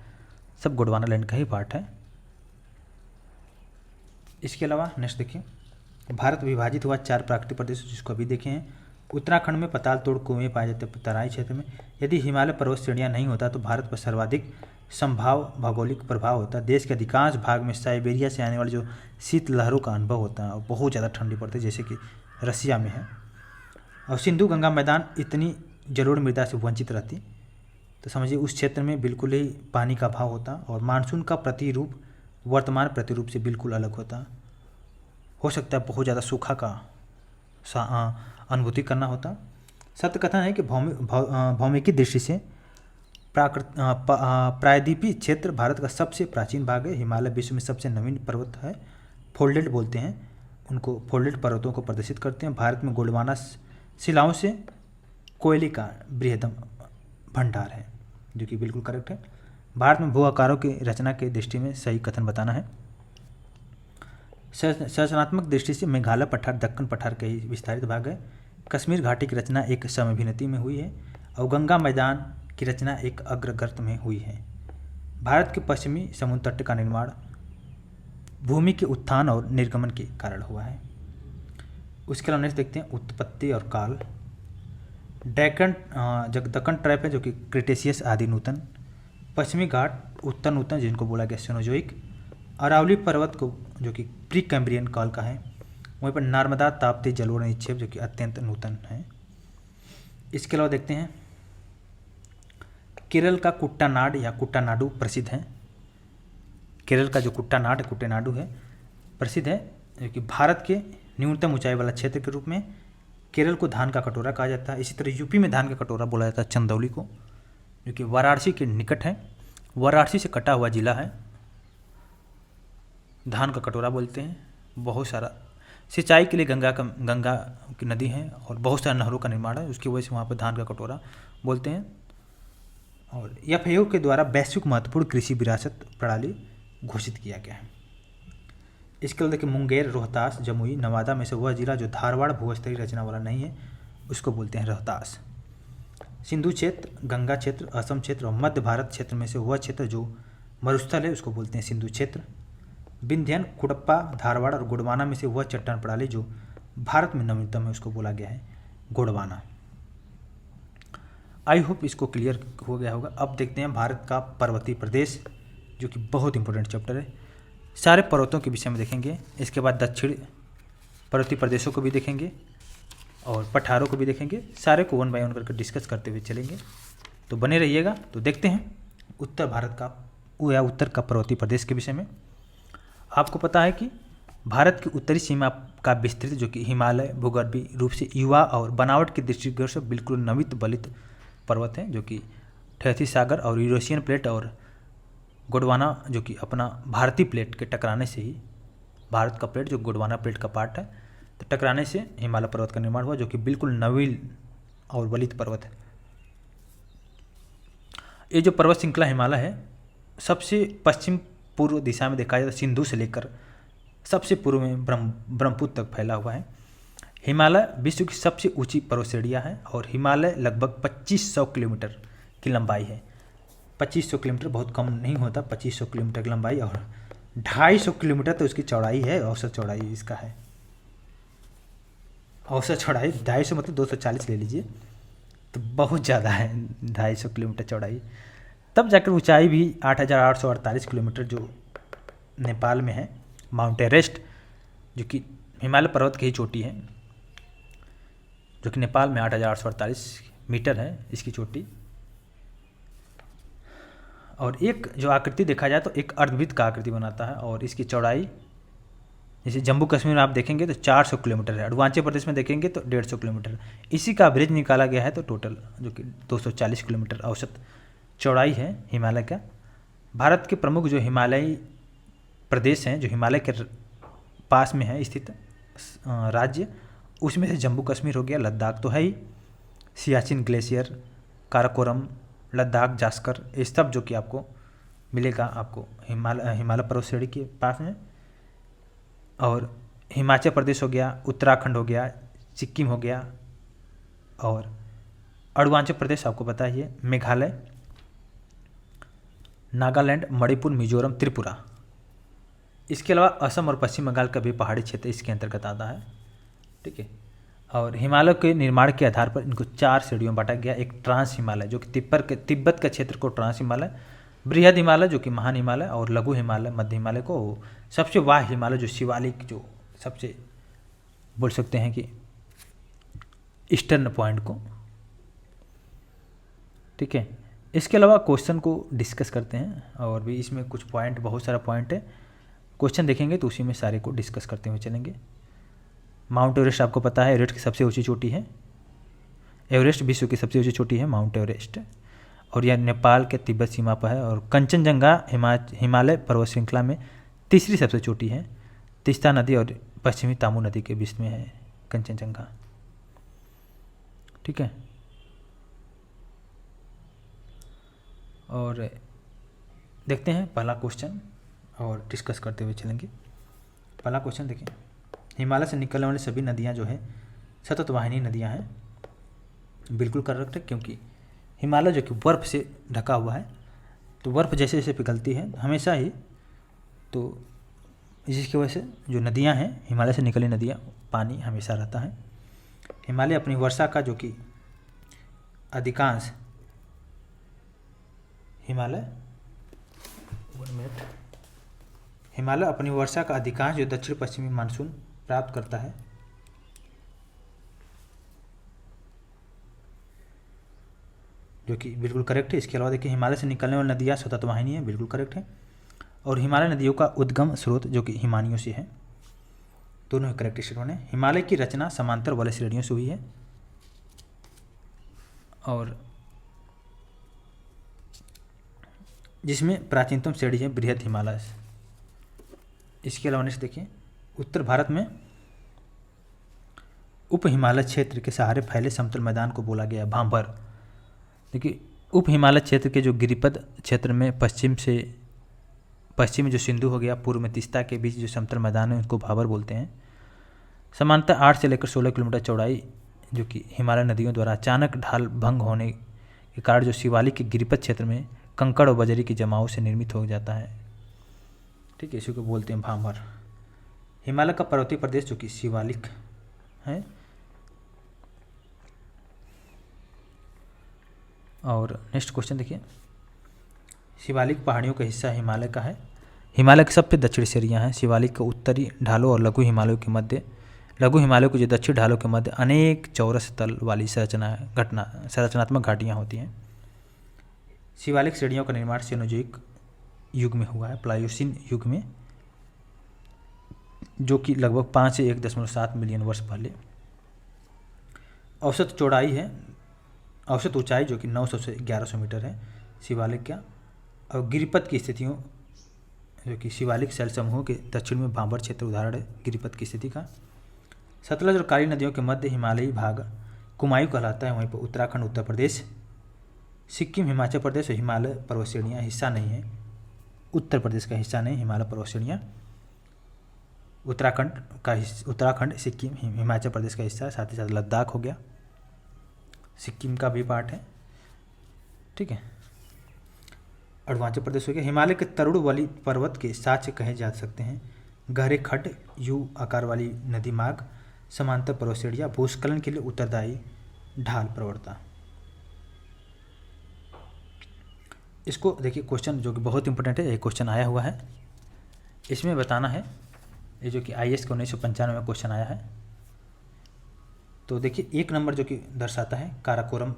सब गोंडवाना लैंड का ही पार्ट है। इसके अलावा नेक्स्ट देखिए, भारत विभाजित हुआ 4 प्राकृतिक प्रदेश जिसको अभी देखे हैं। उत्तराखंड में पताल तोड़ कुएं पाए जाते हैं तराई क्षेत्र में। यदि हिमालय पर्वत श्रेणियाँ नहीं होता तो भारत पर सर्वाधिक संभाव भौगोलिक प्रभाव होता। देश के अधिकांश भाग में साइबेरिया से आने वाली जो शीत लहरों का अनुभव होता है और बहुत ज़्यादा ठंडी पड़ती है, जैसे कि रसिया में है। और सिंधु गंगा मैदान इतनी जलोढ़ मृदा से वंचित रहती, तो समझिए उस क्षेत्र में बिल्कुल ही पानी का अभाव होता और मानसून का प्रतिरूप वर्तमान प्रतिरूप से बिल्कुल अलग होता। हो सकता है बहुत ज़्यादा सूखा का अनुभूति करना होता। सत्य कथन है कि भौमिकी दृष्टि से प्रायद्वीपीय क्षेत्र भारत का सबसे प्राचीन भाग है। हिमालय विश्व में सबसे नवीन पर्वत है। फोल्डेड बोलते हैं उनको, फोल्डेड पर्वतों को प्रदर्शित करते हैं। भारत में गोंडवाना शिलाओं से कोयले का बृहदम भंडार है, जो कि बिल्कुल करेक्ट है। भारत में भू आकारों की रचना के दृष्टि में सही कथन बताना है। संरचनात्मक दृष्टि से मेघालय पठार दक्कन पठार का ही विस्तारित भाग है। कश्मीर घाटी की रचना एक समभिनति में हुई है और गंगा मैदान की रचना एक अग्रगर्त में हुई है। भारत के पश्चिमी समुद्र तट का निर्माण भूमि के उत्थान और निर्गमन के कारण हुआ है। उसके अलावा नेक्स्ट देखते हैं उत्पत्ति और काल। दक्कन ट्रैप है जो कि क्रिटेशियस आदि नूतन, पश्चिमी घाट उत्तर नूतन जिनको बोला गया सेनोजोइक, अरावली पर्वत को जो कि प्री कैम्ब्रियन काल का है। वहीं पर नर्मदा ताप्ती जलोढ़ निक्षेप जो कि अत्यंत नूतन है। इसके अलावा देखते हैं केरल का कुट्टानाड या कुट्टानाडु प्रसिद्ध है। केरल का जो कुट्टानाडु है प्रसिद्ध है, जो कि भारत के न्यूनतम ऊंचाई वाला क्षेत्र के रूप में केरल को धान का कटोरा कहा जाता है। इसी तरह यूपी में धान का कटोरा बोला जाता है चंदौली को, जो कि वाराणसी के निकट है। वाराणसी से कटा हुआ जिला है, धान का कटोरा बोलते हैं। बहुत सारा सिंचाई के लिए गंगा की नदी है और बहुत सारे नहरों का निर्माण है, उसकी वजह से वहाँ पर धान का कटोरा बोलते हैं। और FAO के द्वारा वैश्विक महत्वपूर्ण कृषि विरासत प्रणाली घोषित किया गया है। इसके अलावा देखिए मुंगेर, रोहतास, जमुई, नवादा में से वह जिला जो धारवाड़ भूस्तरीय रचना वाला नहीं है उसको बोलते हैं रोहतास। सिंधु क्षेत्र, गंगा क्षेत्र, असम क्षेत्र और मध्य भारत क्षेत्र में से वह क्षेत्र जो मरुस्थल है उसको बोलते हैं सिंधु क्षेत्र। विंध्यन, कुडप्पा, धारवाड़ और गोंडवाना में से वह चट्टान प्रणाली जो भारत में नवीनतम है उसको बोला गया है गोंडवाना। आई होप इसको क्लियर हो गया होगा। अब देखते हैं भारत का पर्वतीय प्रदेश, जो कि बहुत इंपॉर्टेंट चैप्टर है। सारे पर्वतों के विषय में देखेंगे, इसके बाद दक्षिण पर्वतीय प्रदेशों को भी देखेंगे और पठारों को भी देखेंगे। सारे को 1 बाय 1 करके डिस्कस करते हुए चलेंगे, तो बने रहिएगा। तो देखते हैं उत्तर भारत का या उत्तर का पर्वतीय प्रदेश के विषय में। आपको पता है कि भारत की उत्तरी सीमा का विस्तृत जो कि हिमालय भूगर्भीय रूप से युवा और बनावट की दृष्टिकोण से बिल्कुल नमित बलित पर्वत है, जो कि ठैथी सागर और यूरेशियन प्लेट और गोंडवाना जो कि अपना भारतीय प्लेट के टकराने से ही, भारत का प्लेट जो गोंडवाना प्लेट का पार्ट है, तो टकराने से हिमालय पर्वत का निर्माण हुआ, जो कि बिल्कुल नवीन और बलित पर्वत है। ये जो पर्वत श्रृंखला हिमालय है सबसे पश्चिम पूर्व दिशा में देखा जाए तो सिंधु से लेकर सबसे पूर्व में ब्रह्मपुत्र तक फैला हुआ है। हिमालय विश्व की सबसे ऊंची पर्वतश्रेणियाँ है और हिमालय लगभग 2500 किलोमीटर की लंबाई है। 2500 किलोमीटर बहुत कम नहीं होता, 2500 किलोमीटर की लंबाई और 250 किलोमीटर तो उसकी चौड़ाई है। औसत चौड़ाई इसका है, औसत चौड़ाई 250 मतलब 240 ले लीजिए, तो बहुत ज़्यादा है 250 किलोमीटर चौड़ाई। तब जाकर ऊंचाई भी 8848 किलोमीटर जो नेपाल में है। माउंट एवरेस्ट जो कि हिमालय पर्वत की ही चोटी है, जो कि नेपाल में 8848 मीटर है इसकी चोटी। और एक जो आकृति देखा जाए तो एक अर्धवृत्त का आकृति बनाता है और इसकी चौड़ाई जैसे जम्मू कश्मीर में आप देखेंगे तो 400 किलोमीटर है, अरुणाचल प्रदेश में देखेंगे तो 150 किलोमीटर। इसी का एवरेज निकाला गया है तो टोटल जो कि 240 किलोमीटर औसत चौड़ाई है हिमालय का। भारत के प्रमुख जो हिमालयी प्रदेश हैं जो हिमालय के पास में है स्थित राज्य, उसमें से जम्मू कश्मीर हो गया, लद्दाख तो है ही, सियाचिन ग्लेशियर, काराकोरम, लद्दाख, जास्कर, ये सब जो कि आपको मिलेगा आपको हिमालय पर्वत श्रेणी के पास में। और हिमाचल प्रदेश हो गया, उत्तराखंड हो गया, सिक्किम हो गया और अरुणाचल प्रदेश आपको पता ही है, मेघालय, नागालैंड, मणिपुर, मिजोरम, त्रिपुरा। इसके अलावा असम और पश्चिम बंगाल का भी पहाड़ी क्षेत्र इसके अंतर्गत आता है, ठीक है। और हिमालय के निर्माण के आधार पर इनको 4 श्रेणियों में बांटा गया। एक ट्रांस हिमालय जो कि तिब्बत के क्षेत्र को ट्रांस हिमालय, बृहद हिमालय जो कि महान हिमालय और लघु हिमालय मध्य हिमालय को सबसे वाह हिमालय जो शिवालिक जो सबसे बोल सकते हैं कि ईस्टर्न पॉइंट को, ठीक है। इसके अलावा क्वेश्चन को डिस्कस करते हैं और भी इसमें कुछ पॉइंट, बहुत सारा पॉइंट है, क्वेश्चन देखेंगे तो उसी में सारे को डिस्कस करते हुए चलेंगे। माउंट एवरेस्ट आपको पता है एवरेस्ट की सबसे ऊंची चोटी है। एवरेस्ट विश्व की सबसे ऊंची चोटी है माउंट एवरेस्ट, और यह नेपाल के तिब्बत सीमा पर है। और कंचनजंगा हिमालय पर्वत श्रृंखला में तीसरी सबसे चोटी है। तीस्ता नदी और पश्चिमी तामू नदी के बीच में है कंचनजंगा। ठीक है, और देखते हैं पहला क्वेश्चन और डिस्कस करते हुए चलेंगे। पहला क्वेश्चन देखिए, हिमालय से निकलने वाली सभी नदियां जो है सतत वाहिनी नदियां हैं। बिल्कुल करेक्ट है, क्योंकि हिमालय जो कि बर्फ़ से ढका हुआ है, तो बर्फ़ जैसे जैसे पिघलती है हमेशा ही, तो जिसकी वजह से जो नदियां हैं, हिमालय से निकली नदियां, पानी हमेशा रहता है। हिमालय अपनी वर्षा का जो कि अधिकांश हिमालय अपनी वर्षा का अधिकांश जो दक्षिण पश्चिमी मानसून प्राप्त करता है। जो कि बिल्कुल करेक्ट है। इसके अलावा देखिए, हिमालय से निकलने वाली नदियाँ सतत वाहिनी है, बिल्कुल करेक्ट है। और हिमालय नदियों का उद्गम स्रोत जो कि हिमानियों से है, दोनों ही करेक्ट स्टेटमेंट है। हिमालय की रचना समांतर वाले श्रेणियों से हुई है, और जिसमें प्राचीनतम श्रेणी है बृहद हिमालय। इसके अलावा नेक्स्ट देखिए, उत्तर भारत में उप हिमालय क्षेत्र के सहारे फैले समतल मैदान को बोला गया भांबर। देखिए, उप हिमालय क्षेत्र के जो गिरिपद क्षेत्र में पश्चिम में जो सिंधु हो गया, पूर्व में तीस्ता के बीच जो समतल मैदान है उसको भाबर बोलते हैं। सामान्यतः 8 से लेकर 16 किलोमीटर चौड़ाई जो कि हिमालय नदियों द्वारा अचानक ढाल भंग होने के कारण जो शिवालिक के गिरिपद क्षेत्र में कंकड़ और बजरी के जमाव से निर्मित हो जाता है। ठीक है, इसी को बोलते हैं भांबर। हिमालय का पर्वतीय प्रदेश जो कि शिवालिक है। और नेक्स्ट क्वेश्चन देखिए, शिवालिक पहाड़ियों का हिस्सा हिमालय का है। हिमालय की सबसे दक्षिणी श्रेणियाँ हैं शिवालिक के उत्तरी ढालों और लघु हिमालयों के मध्य। लघु हिमालयों के जो दक्षिण ढालों के मध्य अनेक चौरस तल वाली संरचनात्मक घाटियाँ होती हैं। शिवालिक श्रेणियों का निर्माण सेनोजोइक युग में हुआ है, प्लायोसिन युग में, जो कि लगभग 5 से 1.7 मिलियन वर्ष पहले। औसत ऊंचाई जो कि 900 से 1100 मीटर है शिवालिक का। और गिरिपथ की स्थितियों जो कि शिवालिक शैल समूहों के दक्षिण में भांबर क्षेत्र उदाहरण है गिरिपथ की स्थिति का। सतलज और काली नदियों के मध्य हिमालयी भाग कुमायूं कहलाता है। वहीं पर उत्तराखंड, उत्तर प्रदेश, सिक्किम, हिमाचल प्रदेश और हिमालय पर्वत श्रेणियाँ हिस्सा नहीं है। उत्तर प्रदेश का हिस्सा नहीं हिमालय पर्वत श्रेणियाँ। उत्तराखंड, सिक्किम, हिमाचल प्रदेश का हिस्सा है। साथ ही साथ लद्दाख हो गया, सिक्किम का भी पार्ट है। ठीक है, अरुणाचल प्रदेश हो गया। हिमालय के तरुण वाली पर्वत के साक्ष्य कहे जा सकते हैं गहरे खड्ड, यू आकार वाली नदी मार्ग, समांतर पर्वत श्रेणियाँ, भूस्खलन के लिए उत्तरदायी ढाल प्रवणता। इसको देखिए, क्वेश्चन जो कि बहुत इंपॉर्टेंट है, ये क्वेश्चन आया हुआ है। इसमें बताना है, ये जो कि IAS के 1995 में क्वेश्चन आया है। तो देखिए, 1 नंबर जो कि दर्शाता है काराकोरम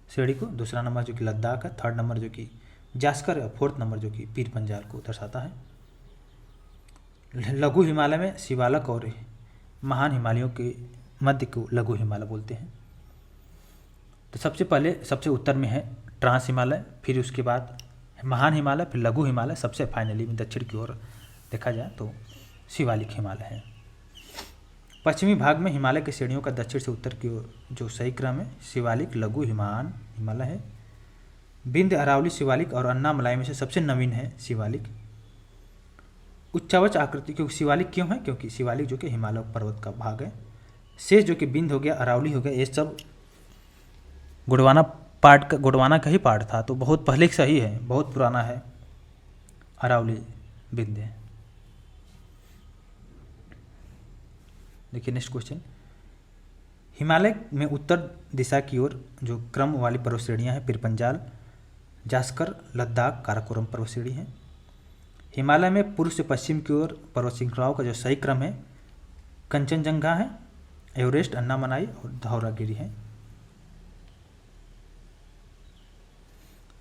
श्रेणी को, दूसरा नंबर जो कि लद्दाख है, थर्ड नंबर जो कि जास्कर है, फोर्थ नंबर जो कि पीर पंजाल को दर्शाता है। लघु हिमालय में शिवालक और महान हिमालयों के मध्य को लघु हिमालय बोलते हैं। तो सबसे पहले सबसे उत्तर में है ट्रांस हिमालय, फिर उसके बाद महान हिमालय, फिर लघु हिमालय, सबसे फाइनली में दक्षिण की ओर देखा जाए तो शिवालिक हिमालय है। पश्चिमी भाग में हिमालय की श्रेणियों का दक्षिण से उत्तर की ओर जो सही क्रम है शिवालिक, लघु, महान हिमालय है। विंध्य, अरावली, शिवालिक और अन्नामलाई में से सबसे नवीन है शिवालिक। उच्चावच आकृति, क्योंकि शिवालिक क्यों है, क्योंकि शिवालिक जो कि हिमालय पर्वत का भाग है। शेष जो कि विंध्य हो गया, अरावली हो गया, ये सब गोंडवाना का ही पार्ट था, तो बहुत पहले से ही है, बहुत पुराना है अरावली, विंध्य। देखिए नेक्स्ट क्वेश्चन, हिमालय में उत्तर दिशा की ओर जो क्रम वाली पर्वत श्रेणियाँ हैं पीरपंजाल, जास्कर, लद्दाख, काराकोरम पर्वत श्रेणी है। हिमालय में पूर्व से पश्चिम की ओर पर्वत श्रृंखलाओं का जो सही क्रम है कंचनजंगा है, एवरेस्ट, अन्नामलाई और धौलागिरी है।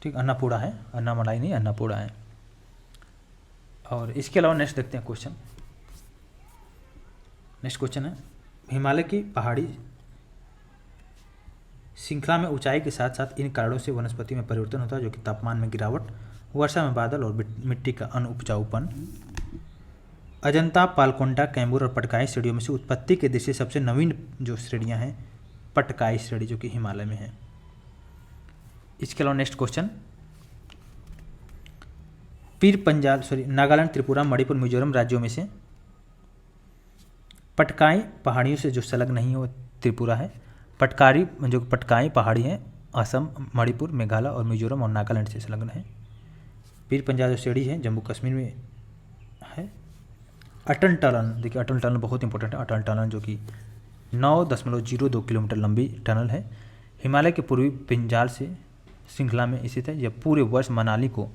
ठीक, अन्नपूर्णा है, अन्नामलाई नहीं, अन्नपूर्णा है। और इसके अलावा नेक्स्ट देखते हैं क्वेश्चन। नेक्स्ट क्वेश्चन है, हिमालय की पहाड़ी श्रृंखला में ऊंचाई के साथ साथ इन कारणों से वनस्पति में परिवर्तन होता है, जो कि तापमान में गिरावट, वर्षा में बादल और मिट्टी का अनुपजाऊपन। अजंता, पालकोंडा, कैमूर और पटकाई श्रेणियों में से उत्पत्ति के दृष्टि से सबसे नवीन जो श्रेणियां हैं पटकाई श्रेणी, जो कि हिमालय में है। इसके अलावा नेक्स्ट क्वेश्चन, नागालैंड, त्रिपुरा, मणिपुर, मिजोरम राज्यों में से पटकाई पहाड़ियों से जो संलग्न नहीं है वो त्रिपुरा है। जो पटकाई पहाड़ी है असम, मणिपुर, मेघालय और मिजोरम और नागालैंड से संलग्न है। पीर पंजाल जो श्रेणी है जम्मू कश्मीर में है। अटल टनल, देखिए अटल टनल बहुत इंपॉर्टेंट है। अटल टनल जो कि 9.02 किलोमीटर लंबी टनल है, हिमालय के पूर्वी पिंजाल से श्रृंखला में स्थित है। यह पूरे वर्ष मनाली को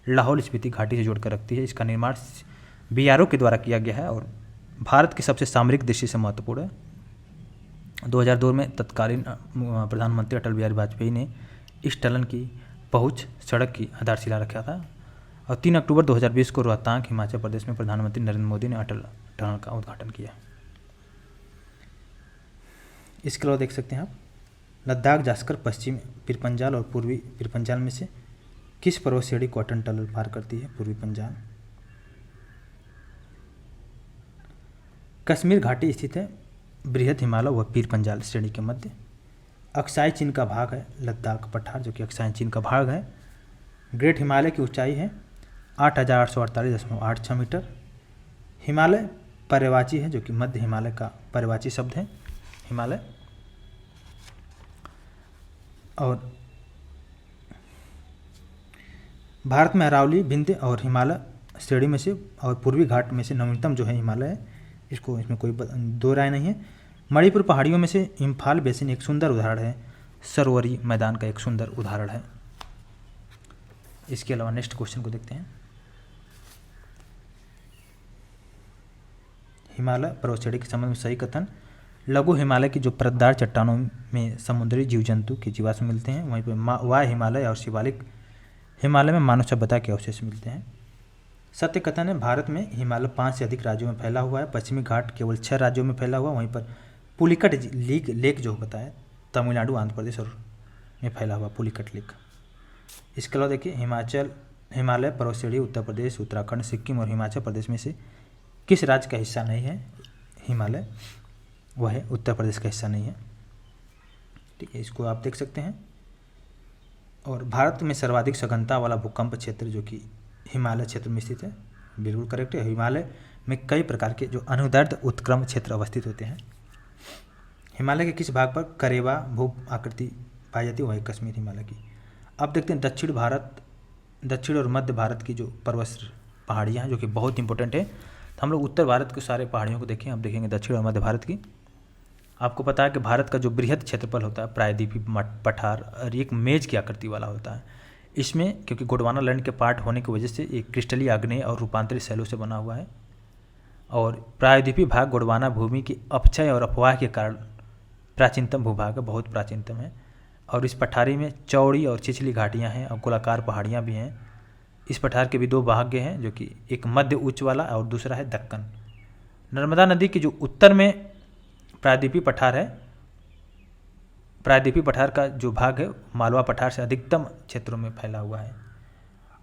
लाहौल स्पीति घाटी से जोड़कर रखती है। इसका निर्माण BRO के द्वारा किया गया है और भारत की सबसे सामरिक दृष्टि से महत्वपूर्ण है। 2002 में तत्कालीन प्रधानमंत्री अटल बिहारी वाजपेयी ने इस टनल की पहुंच सड़क की आधारशिला रखा था और 3 अक्टूबर 2020 को रोहतांग, हिमाचल प्रदेश में प्रधानमंत्री नरेंद्र मोदी ने अटल टनल का उद्घाटन किया। इसके अलावा देख सकते हैं आप, लद्दाख जाकर पश्चिम पीर पंजाल और पूर्वी पीर पंजाल में से किस पर्वत श्रेणी को अटल टनल पार करती है? पूर्वी पंजाल। कश्मीर घाटी स्थित है बृहद हिमालय व पीर पंजाल श्रेणी के मध्य। अक्साई चीन का भाग है लद्दाख पठार, जो कि अक्साई चीन का भाग है। ग्रेट हिमालय की ऊंचाई है 8,848.86 मीटर। हिमालय पर्यायवाची है, जो कि मध्य हिमालय का पर्यायवाची शब्द है हिमालय। और भारत में अरावली, विंध्य और हिमालय श्रेणी में से और पूर्वी घाट में से नवीनतम जो है हिमालय है। इसमें कोई दो राय नहीं है। मणिपुर पहाड़ियों में से इम्फाल बेसिन एक सुंदर उदाहरण है, सरोवरी मैदान का एक सुंदर उदाहरण है। इसके अलावा नेक्स्ट क्वेश्चन को देखते हैं। हिमालय पर्वत श्रेणी के संबंध में सही कथन। लघु हिमालय की जो परतदार चट्टानों में समुद्री जीव जंतु के जीवाश्म मिलते हैं, वहीं पर वाय हिमालय और शिवालिक हिमालय में मानव सभ्यता के अवशेष मिलते हैं। सत्य कथन है, भारत में हिमालय 5 से अधिक राज्यों में फैला हुआ है। पश्चिमी घाट केवल 6 राज्यों में फैला हुआ, वहीं पर पुलिकट लेक जो होता है तमिलनाडु, आंध्र प्रदेश और में फैला हुआ पुलिकट लेक। इसके अलावा देखिए, हिमालय पर्वत श्रेणी उत्तर प्रदेश, उत्तराखंड, सिक्किम और हिमाचल प्रदेश में से किस राज्य का हिस्सा नहीं है? हिमालय वह है उत्तर प्रदेश का हिस्सा नहीं है। ठीक है, इसको आप देख सकते हैं। और भारत में सर्वाधिक सघनता वाला भूकंप क्षेत्र जो कि हिमालय क्षेत्र में स्थित है, बिल्कुल करेक्ट है। हिमालय में कई प्रकार के जो अनुदैर्ध्य उत्क्रम क्षेत्र अवस्थित होते हैं। हिमालय के किस भाग पर करेवा भू आकृति पाई जाती है? वही कश्मीर हिमालय की। अब देखते हैं दक्षिण और मध्य भारत की जो पर्वत पहाड़ियाँ हैं, जो कि बहुत इंपॉर्टेंट है। तो हम लोग उत्तर भारत के सारे पहाड़ियों को देखें, अब देखेंगे दक्षिण और मध्य भारत की। आपको पता है कि भारत का जो बृहद क्षेत्रफल होता है प्रायद्वीपीय पठार और एक मेज की आकृति वाला होता है। इसमें क्योंकि गोंडवाना लैंड के पार्ट होने की वजह से एक क्रिस्टलीय आग्नेय और रूपांतरित शैलों से बना हुआ है। और प्रायद्वीपीय भाग गोंडवाना भूमि की अपक्षय और अफवाह के कारण प्राचीनतम भूभाग है, बहुत प्राचीनतम है। और इस पठारी में चौड़ी और छिछली घाटियाँ हैं और गोलाकार पहाड़ियाँ भी हैं। इस पठार के भी 2 भाग हैं, जो कि एक मध्य उच्च वाला और दूसरा है दक्कन। नर्मदा नदी के जो उत्तर में प्रायद्वीपीय पठार है, प्रायद्वीपीय पठार का जो भाग है मालवा पठार से अधिकतम क्षेत्रों में फैला हुआ है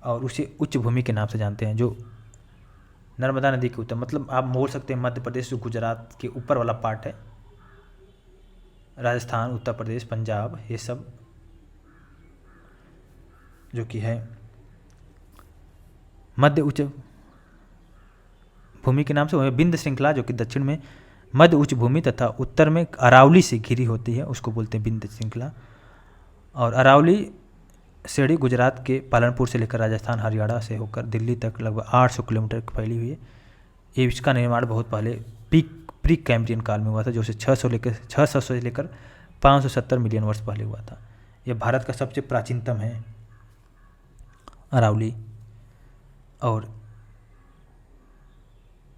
और उसे उच्च भूमि के नाम से जानते हैं। जो नर्मदा नदी के उत्तर, मतलब आप बोल सकते हैं मध्य प्रदेश जो गुजरात के ऊपर वाला पार्ट है, राजस्थान, उत्तर प्रदेश, पंजाब, ये सब जो कि है मध्य उच्च भूमि के नाम से। वह विंध्य श्रृंखला जो कि दक्षिण में मध्य उच्च भूमि तथा उत्तर में अरावली से घिरी होती है, उसको बोलते हैं विंध्य श्रृंखला। और अरावली श्रेणी गुजरात के पालनपुर से लेकर राजस्थान, हरियाणा से होकर दिल्ली तक लगभग 800 किलोमीटर फैली हुई है। ये इसका निर्माण बहुत पहले प्री कैम्ब्रियन काल में हुआ था, जो से 600 से लेकर 570 मिलियन वर्ष पहले हुआ था। यह भारत का सबसे प्राचीनतम है अरावली। और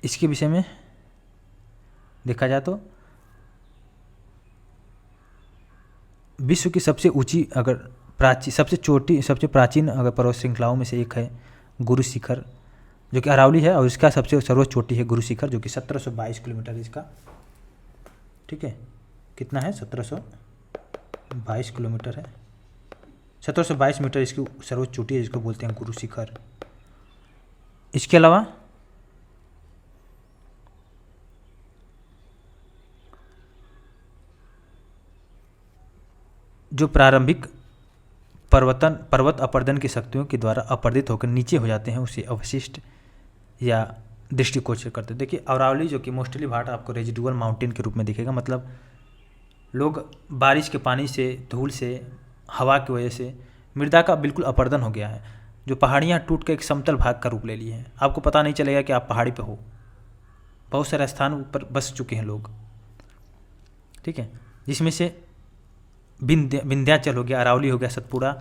इसके विषय में देखा जाए तो विश्व की सबसे ऊंची सबसे प्राचीन अगर पर्वत श्रृंखलाओं में से एक है गुरु शिखर, जो कि अरावली है। और इसका सबसे सर्वोच्च चोटी है गुरु शिखर, जो कि 1722 किलोमीटर इसका। ठीक है, कितना है? 1722 किलोमीटर है। 1722 मीटर इसकी सर्वोच्च चोटी है, जिसको बोलते हैं गुरु शिखर। इसके अलावा जो प्रारंभिक पर्वत अपर्दन की शक्तियों के द्वारा अपर्दित होकर नीचे हो जाते हैं, उसे अवशिष्ट या दृष्टिगोचर करते हैं। देखिए अरावली जो कि मोस्टली भाट आपको रेजिडुअल माउंटेन के रूप में दिखेगा, मतलब लोग बारिश के पानी से, धूल से, हवा की वजह से मृदा का बिल्कुल अपर्दन हो गया है। जो पहाड़ियाँ टूट के एक समतल भाग का रूप ले लिए हैं, आपको पता नहीं चलेगा कि आप पहाड़ी पे हो। बहुत सारे स्थान पर बस चुके हैं लोग, ठीक है, जिसमें से विंध्याचल हो गया, अरावली हो गया, सतपुड़ा,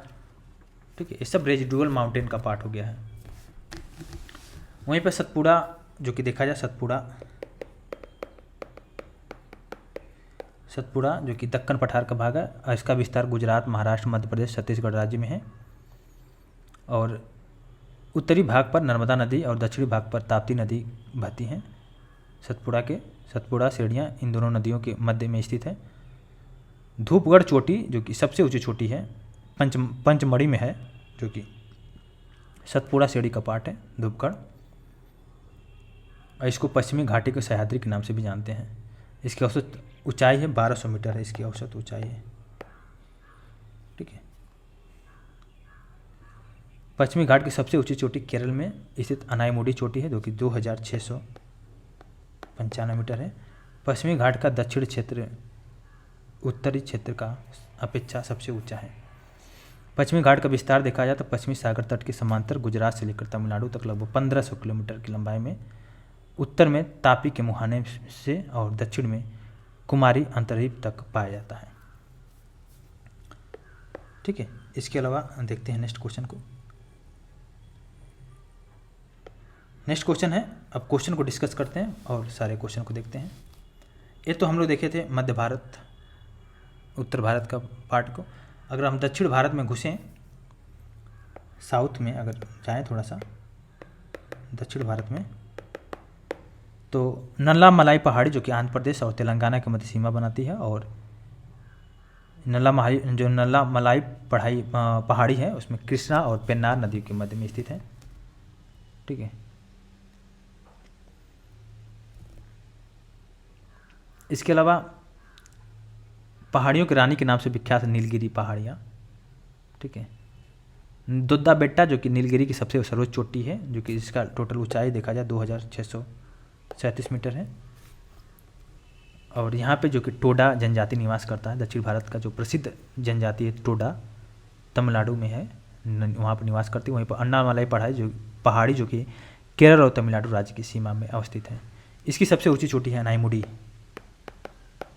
ठीक है, ये सब रेजिडुअल माउंटेन का पार्ट हो गया है। वहीं पर सतपुड़ा जो कि देखा जाए, सतपुड़ा जो कि दक्कन पठार का भाग है, और इसका विस्तार गुजरात, महाराष्ट्र, मध्य प्रदेश, छत्तीसगढ़ राज्य में है। और उत्तरी भाग पर नर्मदा नदी और दक्षिणी भाग पर ताप्ती नदी बहती हैं। सतपुड़ा सीढ़ियाँ इन दोनों नदियों के मध्य में स्थित है। धूपगढ़ चोटी जो कि सबसे ऊंची चोटी है, पंचमढ़ी में है, जो कि सतपुड़ा सीढ़ी का पार्ट है, धूपगढ़। और इसको पश्चिमी घाटी के सह्याद्री के नाम से भी जानते हैं। इसकी औसत ऊंचाई है 1200 मीटर है, इसकी औसत ऊंचाई है, ठीक है। पश्चिमी घाट की सबसे ऊंची चोटी केरल में स्थित अनाईमुडी चोटी है, जो कि 2695 मीटर है। पश्चिमी घाट का दक्षिण क्षेत्र उत्तरी क्षेत्र का अपेक्षा सबसे ऊंचा है। पश्चिमी घाट का विस्तार देखा जाए तो पश्चिमी सागर तट के समांतर गुजरात से लेकर तमिलनाडु तक लगभग 1500 किलोमीटर की लंबाई में, उत्तर में तापी के मुहाने से और दक्षिण में कुमारी अंतरद्वीप तक पाया जाता है, ठीक है। इसके अलावा देखते हैं नेक्स्ट क्वेश्चन को। नेक्स्ट क्वेश्चन है, अब क्वेश्चन को डिस्कस करते हैं और सारे क्वेश्चन को देखते हैं। ये तो हम लोग देखे थे मध्य भारत, उत्तर भारत का पार्ट को। अगर हम दक्षिण भारत में घुसें, साउथ में अगर जाएं थोड़ा सा दक्षिण भारत में, तो नल्ला मलाई पहाड़ी जो कि आंध्र प्रदेश और तेलंगाना के मध्य सीमा बनाती है, और नल्ला मलाई पहाड़ी है, उसमें कृष्णा और पेन्नार नदी के मध्य में स्थित है, ठीक है। इसके अलावा पहाड़ियों की रानी के नाम से विख्यात नीलगिरी पहाड़ियाँ, ठीक है। दुद्दा बेट्टा जो कि नीलगिरी की सबसे सर्वोच्च चोटी है, जो कि इसका टोटल ऊंचाई देखा जाए 2637 मीटर है। और यहाँ पे जो कि टोडा जनजाति निवास करता है, दक्षिण भारत का जो प्रसिद्ध जनजाति है टोडा, तमिलनाडु में है, वहाँ पर निवास करती है। वहीं पर अन्नामलाई पहाड़ी जो कि केरल और तमिलनाडु राज्य की सीमा में अवस्थित है। इसकी सबसे ऊँची चोटी है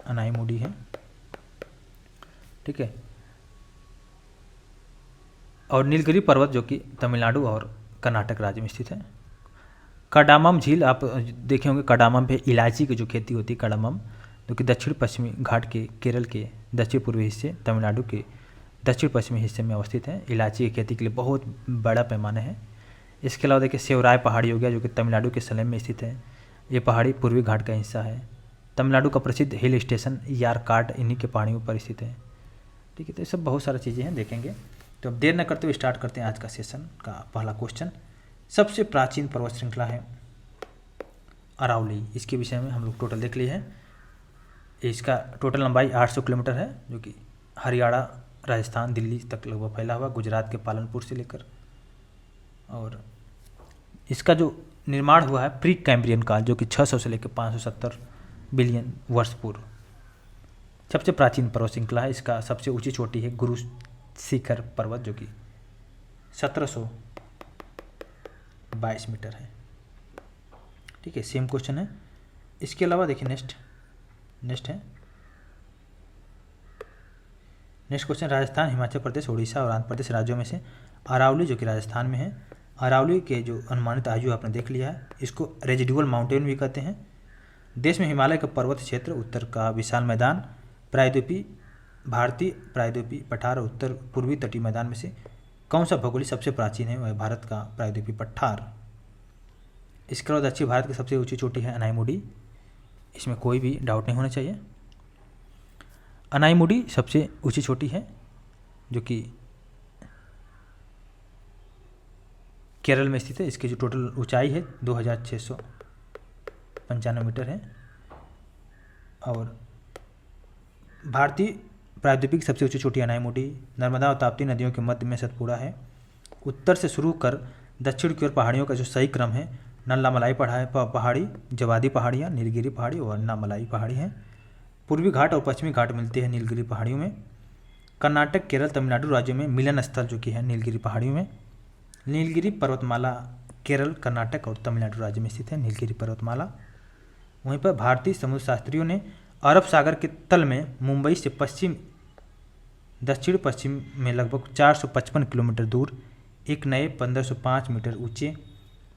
अनाईमुडी है, ठीक है। और नीलगिरी पर्वत जो कि तमिलनाडु और कर्नाटक राज्य में स्थित है। कडामम झील आप देखे होंगे, कडामम पे इलायची की जो खेती होती है, कडामम जो कि दक्षिण पश्चिमी घाट के केरल के दक्षिण पूर्वी हिस्से, तमिलनाडु के दक्षिण पश्चिमी हिस्से में अवस्थित है। इलायची की खेती के लिए बहुत बड़ा पैमाना है। इसके अलावा देखिए सेवराय पहाड़ी हो गया, जो कि तमिलनाडु के सलेम में स्थित है। ये पहाड़ी पूर्वी घाट का हिस्सा है। तमिलनाडु का प्रसिद्ध हिल स्टेशन यारकाड इन्हीं के पहाड़ियों पर स्थित है, ठीक है। तो ये सब बहुत सारी चीज़ें हैं, देखेंगे। तो अब देर न करते हुए स्टार्ट करते हैं आज का सेशन का पहला क्वेश्चन। सबसे प्राचीन पर्वत श्रृंखला है अरावली, इसके विषय में हम लोग टोटल देख लिए हैं। इसका टोटल लंबाई 800 किलोमीटर है, जो कि हरियाणा, राजस्थान, दिल्ली तक लगभग फैला हुआ, गुजरात के पालनपुर से लेकर। और इसका जो निर्माण हुआ है प्री कैम्ब्रियन काल, जो कि 600 से लेकर 570 बिलियन वर्ष पूर्व। सबसे प्राचीन पर्वत श्रृंखला है। इसका सबसे ऊंची चोटी है गुरु शिखर पर्वत, जो कि 1722 मीटर है, ठीक है। सेम क्वेश्चन है। इसके अलावा देखिए नेक्स्ट क्वेश्चन, राजस्थान, हिमाचल प्रदेश, उड़ीसा और आंध्र प्रदेश राज्यों में से अरावली जो कि राजस्थान में है, अरावली के जो अनुमानित आयु आपने देख लिया है। इसको रेजिडुअल माउंटेन भी कहते हैं। देश में हिमालय का पर्वत क्षेत्र, उत्तर का विशाल मैदान, भारतीय प्रायद्वीपीय पठार और उत्तर पूर्वी तटीय मैदान में से कौन सा भौगोलिक सबसे प्राचीन है? वह भारत का प्रायद्वीपीय पठार। इसके अलावा दक्षिण भारत की सबसे ऊंची चोटी है अनाईमुडी, इसमें कोई भी डाउट नहीं होना चाहिए। अनाईमुडी सबसे ऊंची चोटी है जो कि केरल में स्थित है। इसकी जो टोटल ऊंचाई है 2695 मीटर है। और भारतीय प्रायद्वीपीय सबसे ऊंची चोटी अनाईमुडी नर्मदा और ताप्ती नदियों के मध्य में सतपुड़ा है। उत्तर से शुरू कर दक्षिण की ओर पहाड़ियों का जो सही क्रम है नल्लामलाई पहाड़ी, जवादी पहाड़ियाँ, नीलगिरी पहाड़ी और अन्नामलाई पहाड़ी हैं। पूर्वी घाट और पश्चिमी घाट मिलते हैं नीलगिरी पहाड़ियों में। कर्नाटक, केरल, तमिलनाडु राज्यों में मिलन स्थल जो कि है नीलगिरी पहाड़ियों में। नीलगिरी पर्वतमाला केरल, कर्नाटक और तमिलनाडु राज्य में स्थित है नीलगिरी पर्वतमाला। वहीं पर भारतीय समुद्र शास्त्रियों ने अरब सागर के तल में मुंबई से दक्षिण पश्चिम में लगभग 455 किलोमीटर दूर एक नए 1505 मीटर ऊंचे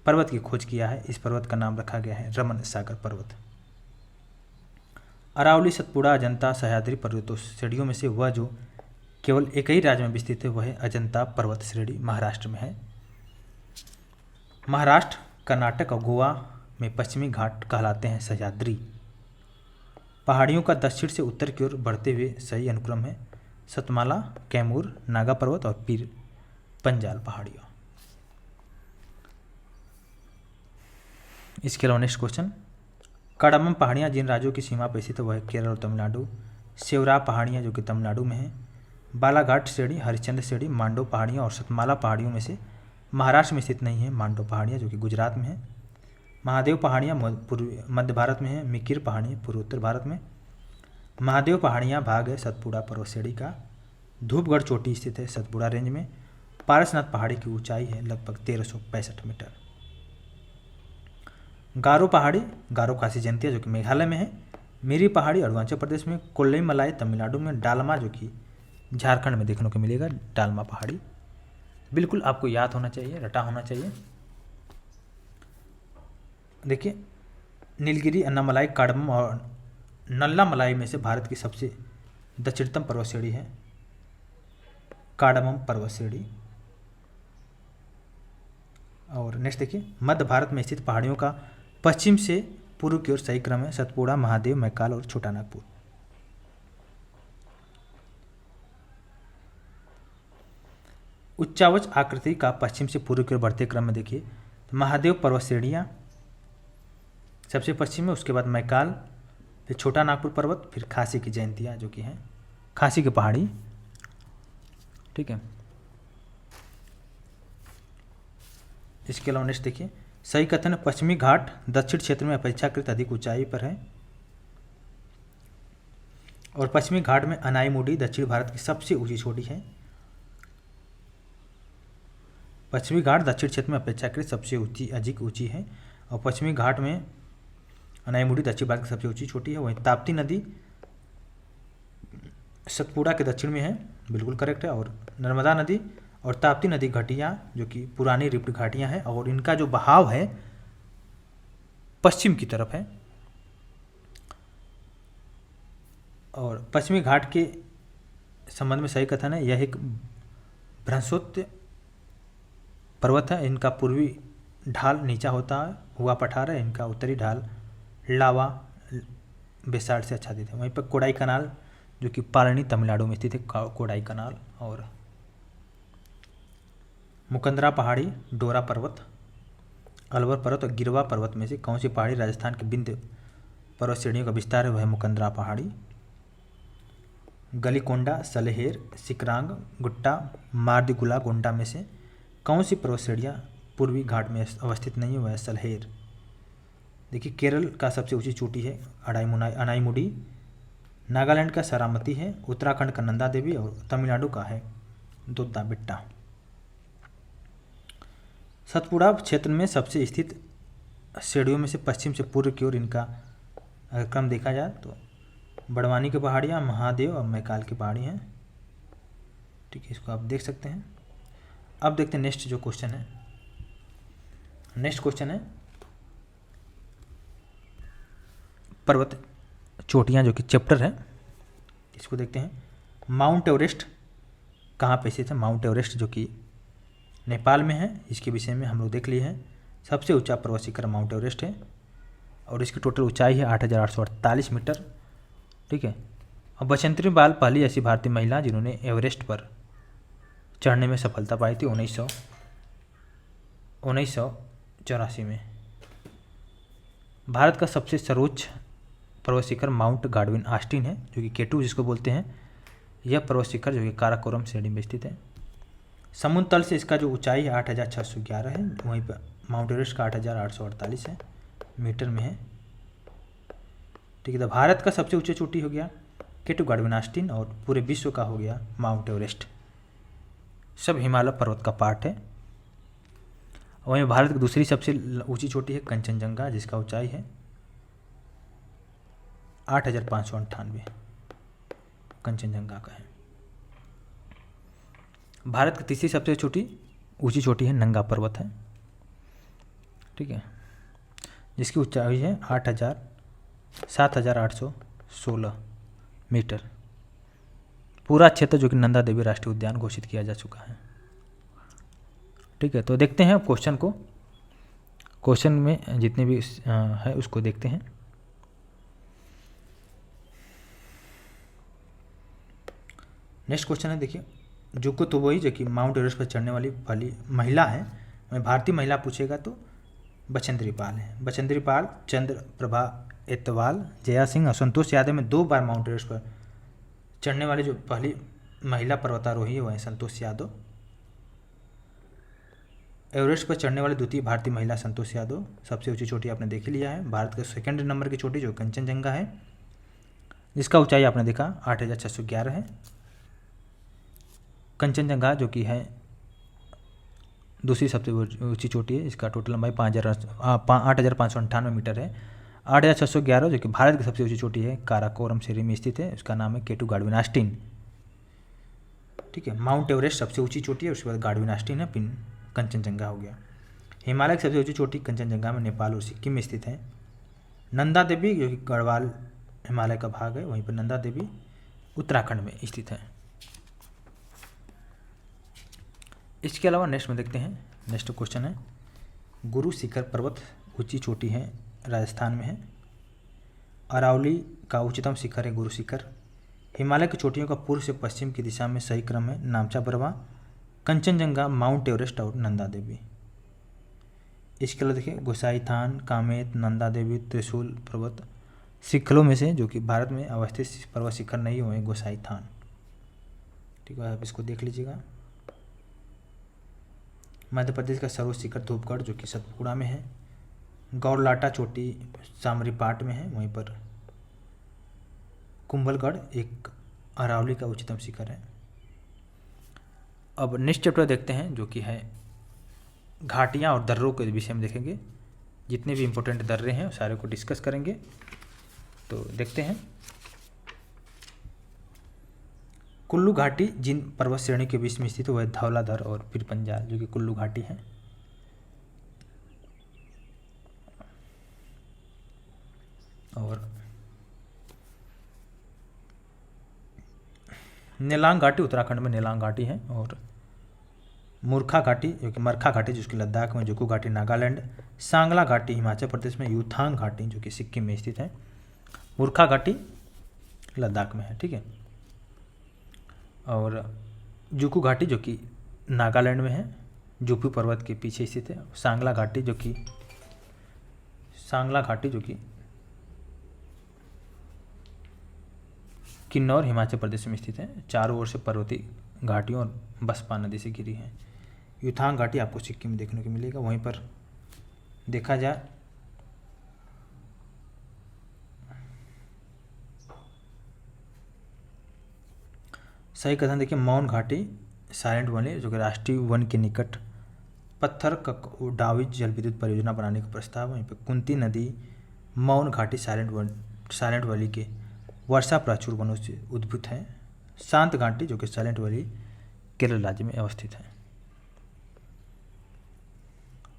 पर्वत की खोज किया है। इस पर्वत का नाम रखा गया है रमन सागर पर्वत। अरावली, सतपुड़ा, अजंता, सह्याद्री पर्वतों श्रेणियों में से वह जो केवल एक ही राज्य में विस्तृत है वह है अजंता पर्वत श्रेणी, महाराष्ट्र में है। महाराष्ट्र, कर्नाटक और गोवा में पश्चिमी घाट कहलाते हैं सह्याद्री। पहाड़ियों का दक्षिण से उत्तर की ओर बढ़ते हुए सही अनुक्रम है सतमाला, कैमूर, नागा पर्वत और पीर पंजाल पहाड़ियाँ। इसके अलावा नेक्स्ट क्वेश्चन, कड़ामम पहाड़ियाँ जिन राज्यों की सीमा पर स्थित है वह है केरल और तमिलनाडु। सेवरा पहाड़ियाँ जो कि तमिलनाडु में है। बालाघाट श्रेणी, हरिश्चंद्र श्रेणी, मांडो पहाड़ियाँ और सतमाला पहाड़ियों में से महाराष्ट्र में स्थित नहीं है मांडो पहाड़ियाँ जो कि गुजरात में है। महादेव पहाड़ियाँ मध्य भारत में है। मिकिर पहाड़ियाँ पूर्वोत्तर भारत में। महादेव पहाड़ियाँ भाग है सतपुड़ा पर्वत श्रेणी का। धूपगढ़ चोटी स्थित है सतपुड़ा रेंज में। पारसनाथ पहाड़ी की ऊंचाई है लगभग 1365 मीटर। गारो पहाड़ी, गारो खासी जयंतिया जो कि मेघालय में है। मिरी पहाड़ी अरुणाचल प्रदेश में। कोल्लईमलाई तमिलनाडु में। डालमा जो कि झारखंड में देखने को मिलेगा, डालमा पहाड़ी। बिल्कुल आपको याद होना चाहिए, रटा होना चाहिए। देखिए नीलगिरी, अन्नामलाई, काडमम और नल्लामलाई में से भारत की सबसे दक्षिणतम पर्वत श्रेणी है काडमम पर्वत श्रेणी। और नेक्स्ट देखिए, मध्य भारत में स्थित पहाड़ियों का पश्चिम से पूर्व की ओर सही क्रम है सतपुड़ा, महादेव, मैकाल और छोटा नागपुर। उच्चावच आकृति का पश्चिम से पूर्व की ओर बढ़ते क्रम में देखिए तो महादेव पर्वत श्रेणियाँ सबसे पश्चिम में, उसके बाद मैकाल, फिर छोटा नागपुर पर्वत, फिर खासी की जयंतियाँ जो कि हैं खासी की पहाड़ी। ठीक है, इसके अलावा नेक्स्ट देखिए, सही कथन है पश्चिमी घाट दक्षिण क्षेत्र में अपेक्षाकृत अधिक ऊंचाई पर है। और पश्चिमी घाट में अनाईमुडी दक्षिण भारत की सबसे ऊंची चोटी है। पश्चिमी घाट दक्षिण क्षेत्र में अपेक्षाकृत सबसे अधिक ऊंची है। और पश्चिमी घाट में अनाईमुडी दक्षिण भारत की सबसे ऊंची चोटी है। वहीं ताप्ती नदी सतपुड़ा के दक्षिण में है, बिल्कुल करेक्ट है। और नर्मदा नदी और ताप्ती नदी घाटियाँ जो कि पुरानी रिफ्ट घाटियाँ हैं और इनका जो बहाव है पश्चिम की तरफ है। और पश्चिमी घाट के संबंध में सही कथन है यह एक भ्रंशोत्य पर्वत है। इनका पूर्वी ढाल नीचा होता हुआ पठार है, इनका उत्तरी ढाल लावा बेसाल्ट से आच्छादित है। वहीं पर कोडाई कनाल जो कि पालनी तमिलनाडु में स्थित है कोडाई कनाल। और मुकंदरा पहाड़ी, डोरा पर्वत, अलवर पर्वत और गिरवा पर्वत में से कौन सी पहाड़ी राजस्थान के विंध्य पर्वत श्रेणियों का विस्तार है वह है मुकंदरा पहाड़ी। गलीकोंडा, सलेहेर, सिकरांग, गुट्टा, मार्दिगुला गोंडा में से कौन सी पर्वत श्रेणियाँ पूर्वी घाट में अवस्थित नहीं है वह है सलहेर। देखिए केरल का सबसे ऊंची चोटी है अनाईमुडी। नागालैंड का सरामती है। उत्तराखंड का नंदा देवी और तमिलनाडु का है दोद्दा बेट्टा। सतपुड़ा क्षेत्र में सबसे स्थित श्रेणियों में से पश्चिम से पूर्व की ओर इनका क्रम देखा जाए तो बड़वानी की पहाड़ियाँ, महादेव और मैकाल की पहाड़ी हैं। ठीक है, इसको आप देख सकते हैं। अब देखते हैं नेक्स्ट जो क्वेश्चन है। नेक्स्ट क्वेश्चन है पर्वत चोटियाँ जो कि चैप्टर है, इसको देखते हैं। माउंट एवरेस्ट कहाँ पे स्थित है? माउंट एवरेस्ट जो कि नेपाल में है, इसके विषय में हम लोग देख लिए हैं। सबसे ऊंचा पर्वत शिखर माउंट एवरेस्ट है और इसकी टोटल ऊंचाई है 8,848 मीटर। ठीक है, और बसंती पाल पहली ऐसी भारतीय महिला जिन्होंने एवरेस्ट पर चढ़ने में सफलता पाई थी 1984 में। भारत का सबसे सर्वोच्च पर्वत शिखर माउंट गॉडविन ऑस्टिन है, जो कि K2 जिसको बोलते हैं। यह पर्वत शिखर जो कि काराकोरम श्रेणी में स्थित है। समुद्र तल से इसका जो ऊंचाई है 8611 है। वहीं पर माउंट एवरेस्ट का 8848 है, मीटर में है। ठीक है, तो भारत का सबसे ऊंची चोटी हो गया K2 गॉडविन ऑस्टिन, और पूरे विश्व का हो गया माउंट एवरेस्ट। सब हिमालय पर्वत का पार्ट है। वहीं भारत की दूसरी सबसे ऊंची चोटी है कंचनजंगा, जिसका ऊंचाई है 8598, कंचनजंगा का है। भारत की तीसरी सबसे ऊंची चोटी है नंगा पर्वत है। ठीक है, जिसकी ऊंचाई है 7816 मीटर। पूरा क्षेत्र जो कि नंदा देवी राष्ट्रीय उद्यान घोषित किया जा चुका है। ठीक है, तो देखते हैं क्वेश्चन को। क्वेश्चन में जितने भी है उसको देखते हैं। नेक्स्ट क्वेश्चन है, देखिए, जुको तोबोई जो कि माउंट एवरेस्ट पर चढ़ने वाली पहली महिला है। मैं भारतीय महिला पूछेगा तो बचेंद्री पाल है। बचेंद्री पाल, चंद्र प्रभा एतवाल, जया सिंह और संतोष यादव में 2 बार माउंट एवरेस्ट पर चढ़ने वाली जो पहली महिला पर्वतारोही है वह है संतोष यादव। एवरेस्ट पर चढ़ने वाली द्वितीय भारतीय महिला संतोष यादव। सबसे ऊंची चोटी आपने देख ही लिया है। भारत का सेकंड नंबर की चोटी जो कंचनजंगा है, जिसका ऊंचाई आपने देखा 8611 है। कंचनजंगा जो कि है दूसरी सबसे ऊंची चोटी है, इसका टोटल लंबाई 8598 मीटर है। 8611 जो कि भारत की सबसे ऊंची चोटी है काराकोरम श्रेणी में स्थित है, उसका नाम है K2 गॉडविन ऑस्टिन। ठीक है, माउंट एवरेस्ट सबसे ऊंची चोटी है, उसके बाद गॉडविन ऑस्टिन है, फिर कंचनजंगा हो गया। हिमालय की सबसे ऊंची चोटी कंचनजंगा में नेपाल और सिक्किम में स्थित है। नंदा देवी जो कि गढ़वाल हिमालय का भाग है, वहीं पर नंदा देवी उत्तराखंड में स्थित है। इसके अलावा नेक्स्ट में देखते हैं। नेक्स्ट क्वेश्चन है, गुरु शिखर पर्वत ऊंची चोटी है, राजस्थान में है। अरावली का उच्चतम शिखर है गुरु शिखर। हिमालय की चोटियों का पूर्व से पश्चिम की दिशा में सही क्रम है नामचा बरवा, कंचनजंगा, माउंट एवरेस्ट और नंदा देवी। इसके अलावा देखिए, गोसाईथान, कामेत, नंदा देवी, त्रिशूल पर्वत शिखरों में से जो कि भारत में अवस्थित पर्वत शिखर नहीं हुए गोसाईथान। ठीक है, आप इसको देख लीजिएगा। मध्य प्रदेश का सर्वोच्च शिखर धूपगढ़ जो कि सतपुड़ा में है। गौरलाटा चोटी सामरीपाट में है, वहीं पर कुंभलगढ़ एक अरावली का उच्चतम शिखर है। अब नेक्स्ट चैप्टर देखते हैं जो कि है घाटियाँ और दर्रों के विषय में देखेंगे। जितने भी इम्पोर्टेंट दर्रे हैं सारे को डिस्कस करेंगे। तो देखते हैं, कुल्लू घाटी जिन पर्वत श्रेणी के बीच में स्थित है वह धौलाधर और पीरपंजाल जो कि कुल्लू घाटी है। और नेलांग घाटी उत्तराखंड में नेलांग घाटी है। और मूर्खा घाटी जो कि मरखा घाटी जिसकी लद्दाख में, जुकू घाटी नागालैंड, सांगला घाटी हिमाचल प्रदेश में, यूथांग घाटी जो कि सिक्किम में स्थित है, मूर्खा घाटी लद्दाख में है। ठीक है, और जुकू घाटी जो कि नागालैंड में है, जुपू पर्वत के पीछे स्थित है। सांगला घाटी जो कि किन्नौर हिमाचल प्रदेश में स्थित है। चारों ओर से पर्वतीय घाटियों और बसपा नदी से घिरी है। यूथांग घाटी आपको सिक्किम में देखने को मिलेगा। वहीं पर देखा जाए सही कथन देखिए, मौन घाटी साइलेंट वैली जो कि राष्ट्रीय वन के निकट पत्थर ककडावी जल विद्युत परियोजना बनाने का प्रस्ताव। वहीं पर कुंती नदी मौन घाटी साइलेंट वैली के वर्षा प्राचुर वनों से उद्भूत है। शांत घाटी जो कि साइलेंट वैली केरल राज्य में अवस्थित है।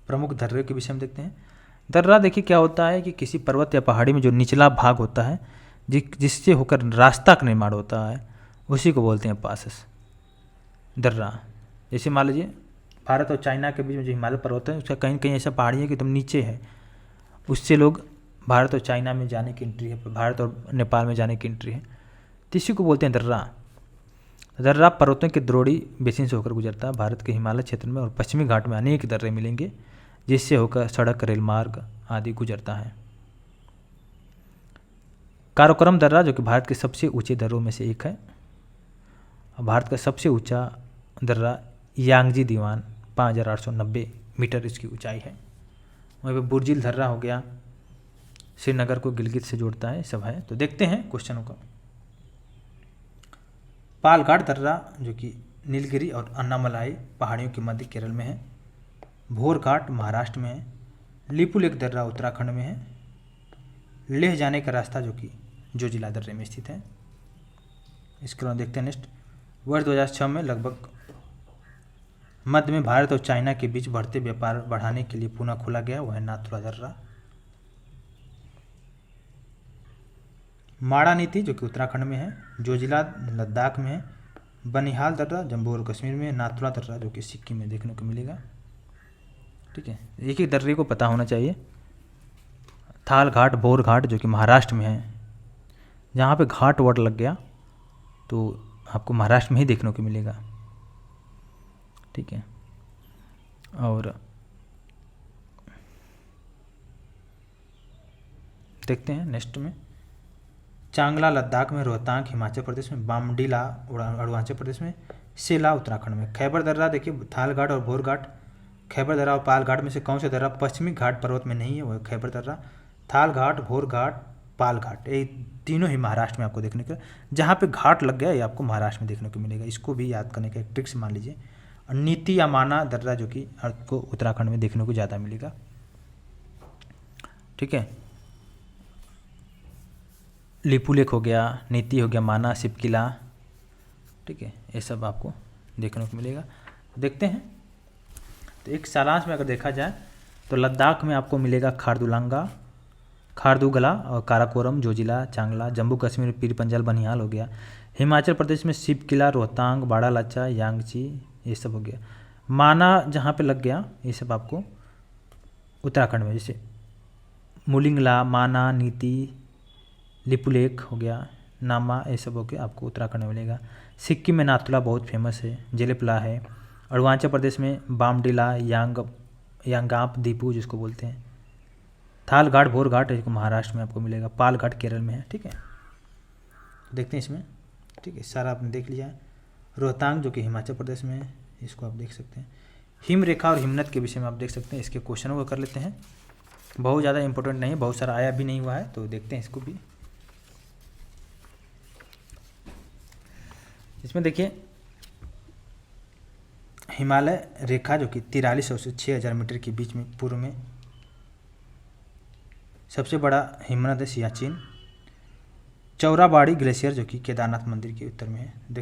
प्रमुख दर्रे के विषय में देखते हैं। दर्रा देखिए क्या होता है कि किसी पर्वत या पहाड़ी में जो निचला भाग होता है जिससे होकर रास्ता का निर्माण होता है उसी को बोलते हैं पासस, दर्रा। जैसे मान लीजिए भारत और चाइना के बीच में जो हिमालय पर्वत है उसका कहीं कहीं ऐसा पहाड़ी है कि तुम नीचे है, उससे लोग भारत और चाइना में जाने की एंट्री है, भारत और नेपाल में जाने की एंट्री है। तो इसी को बोलते हैं दर्रा। दर्रा पर्वतों के द्रोणी बेसिन से होकर गुजरता है। भारत के हिमालय क्षेत्र में और पश्चिमी घाट में अनेक दर्रे मिलेंगे, जिससे होकर सड़क, रेल मार्ग आदि गुजरता है। काराकोरम दर्रा जो कि भारत के सबसे ऊंचे दर्रों में से एक है। भारत का सबसे ऊंचा दर्रा यांगजी दीवान 5890 मीटर इसकी ऊंचाई है। वहीं पर बुर्जिल दर्रा हो गया, श्रीनगर को गिलगित से जोड़ता है, सब है। तो देखते हैं क्वेश्चनों का। पालघाट दर्रा जो कि नीलगिरी और अन्नामलाई पहाड़ियों के मध्य केरल में है। भोर घाट महाराष्ट्र में है। लिपुलेख दर्रा उत्तराखंड में है। लेह जाने का रास्ता जो कि जोजिला दर्रे में स्थित है। इसके बाद देखते हैं नेक्स्ट। वर्ष 2006 में लगभग मध्य में भारत और चाइना के बीच बढ़ते व्यापार बढ़ाने के लिए पुनः खोला गया, वह है नाथुला दर्रा। माड़ा नीति जो कि उत्तराखंड में है। जोजिला लद्दाख में है। बनिहाल दर्रा जम्मू और कश्मीर में है। नाथुला दर्रा जो कि सिक्किम में देखने को मिलेगा। ठीक है, एक एक दर्रे को पता होना चाहिए। थाल घाट, बोर घाट जो कि महाराष्ट्र में है। जहाँ पे घाट वर्ड लग गया तो आपको महाराष्ट्र में ही देखने को मिलेगा। ठीक है, और देखते हैं नेक्स्ट में। चांगला लद्दाख में, रोहतांग हिमाचल प्रदेश में, बामडीला अरुणाचल प्रदेश में, सेला उत्तराखंड में। खैबर दर्रा देखिए, थाल घाट और भोर घाट, खैबर दर्रा और पाल घाट में से कौन सा दर्रा पश्चिमी घाट पर्वत में नहीं है, वह खैबर दर्रा। थाल घाट, भोर घाट, पाल घाट, ये तीनों ही महाराष्ट्र में आपको देखने को, जहाँ पे घाट लग गया ये आपको महाराष्ट्र में देखने को मिलेगा। इसको भी याद करने का एक ट्रिक्स मान लीजिए। और नीति या माना दर्रा जो कि आपको उत्तराखंड में देखने को ज़्यादा मिलेगा। ठीक है, लिपुलेख हो गया, नीति हो गया, माना, सिपकिला। ठीक है, ये सब आपको देखने को मिलेगा। देखते हैं, तो एक सारांश में अगर देखा जाए तो लद्दाख में आपको मिलेगा खारदुलांगा, खारदुगला और काराकोरम, जोजिला, चांगला। जम्मू कश्मीर में पीर पंजाल, बनिहाल हो गया। हिमाचल प्रदेश में सिपकिला, रोहतांग, बाड़ालाचा, यांगची, ये सब हो गया। माना जहाँ पे लग गया ये सब आपको उत्तराखंड में, जैसे मुलिंगला, माना, नीति, लिपुलेख हो गया, नामा, ये सब हो गया आपको उत्तराखंड में मिलेगा। सिक्किम में नाथुला बहुत फेमस है, जेलेपला है। अरुणाचल प्रदेश में बामडीला, यांगाप दीपू जिसको बोलते हैं। थाल घाट, भोर घाट इसको महाराष्ट्र में आपको मिलेगा। पाल घाट केरल में है। ठीक है, देखते हैं इसमें। ठीक है, सारा आपने देख लिया। रोहतांग जो कि हिमाचल प्रदेश में है, इसको आप देख सकते हैं। हिम रेखा और हिमनद के विषय में आप देख सकते हैं। इसके क्वेश्चनों को कर लेते हैं, बहुत ज़्यादा इंपॉर्टेंट नहीं है, बहुत सारा आया भी नहीं हुआ है, तो देखते हैं इसको भी। इसमें देखिए, हिमालय रेखा जो कि 4300 से 6000 मीटर के बीच में पूर्व में सबसे बड़ा हिमनद है सियाचिन। चौराबाड़ी ग्लेशियर जो कि केदारनाथ मंदिर के उत्तर में है।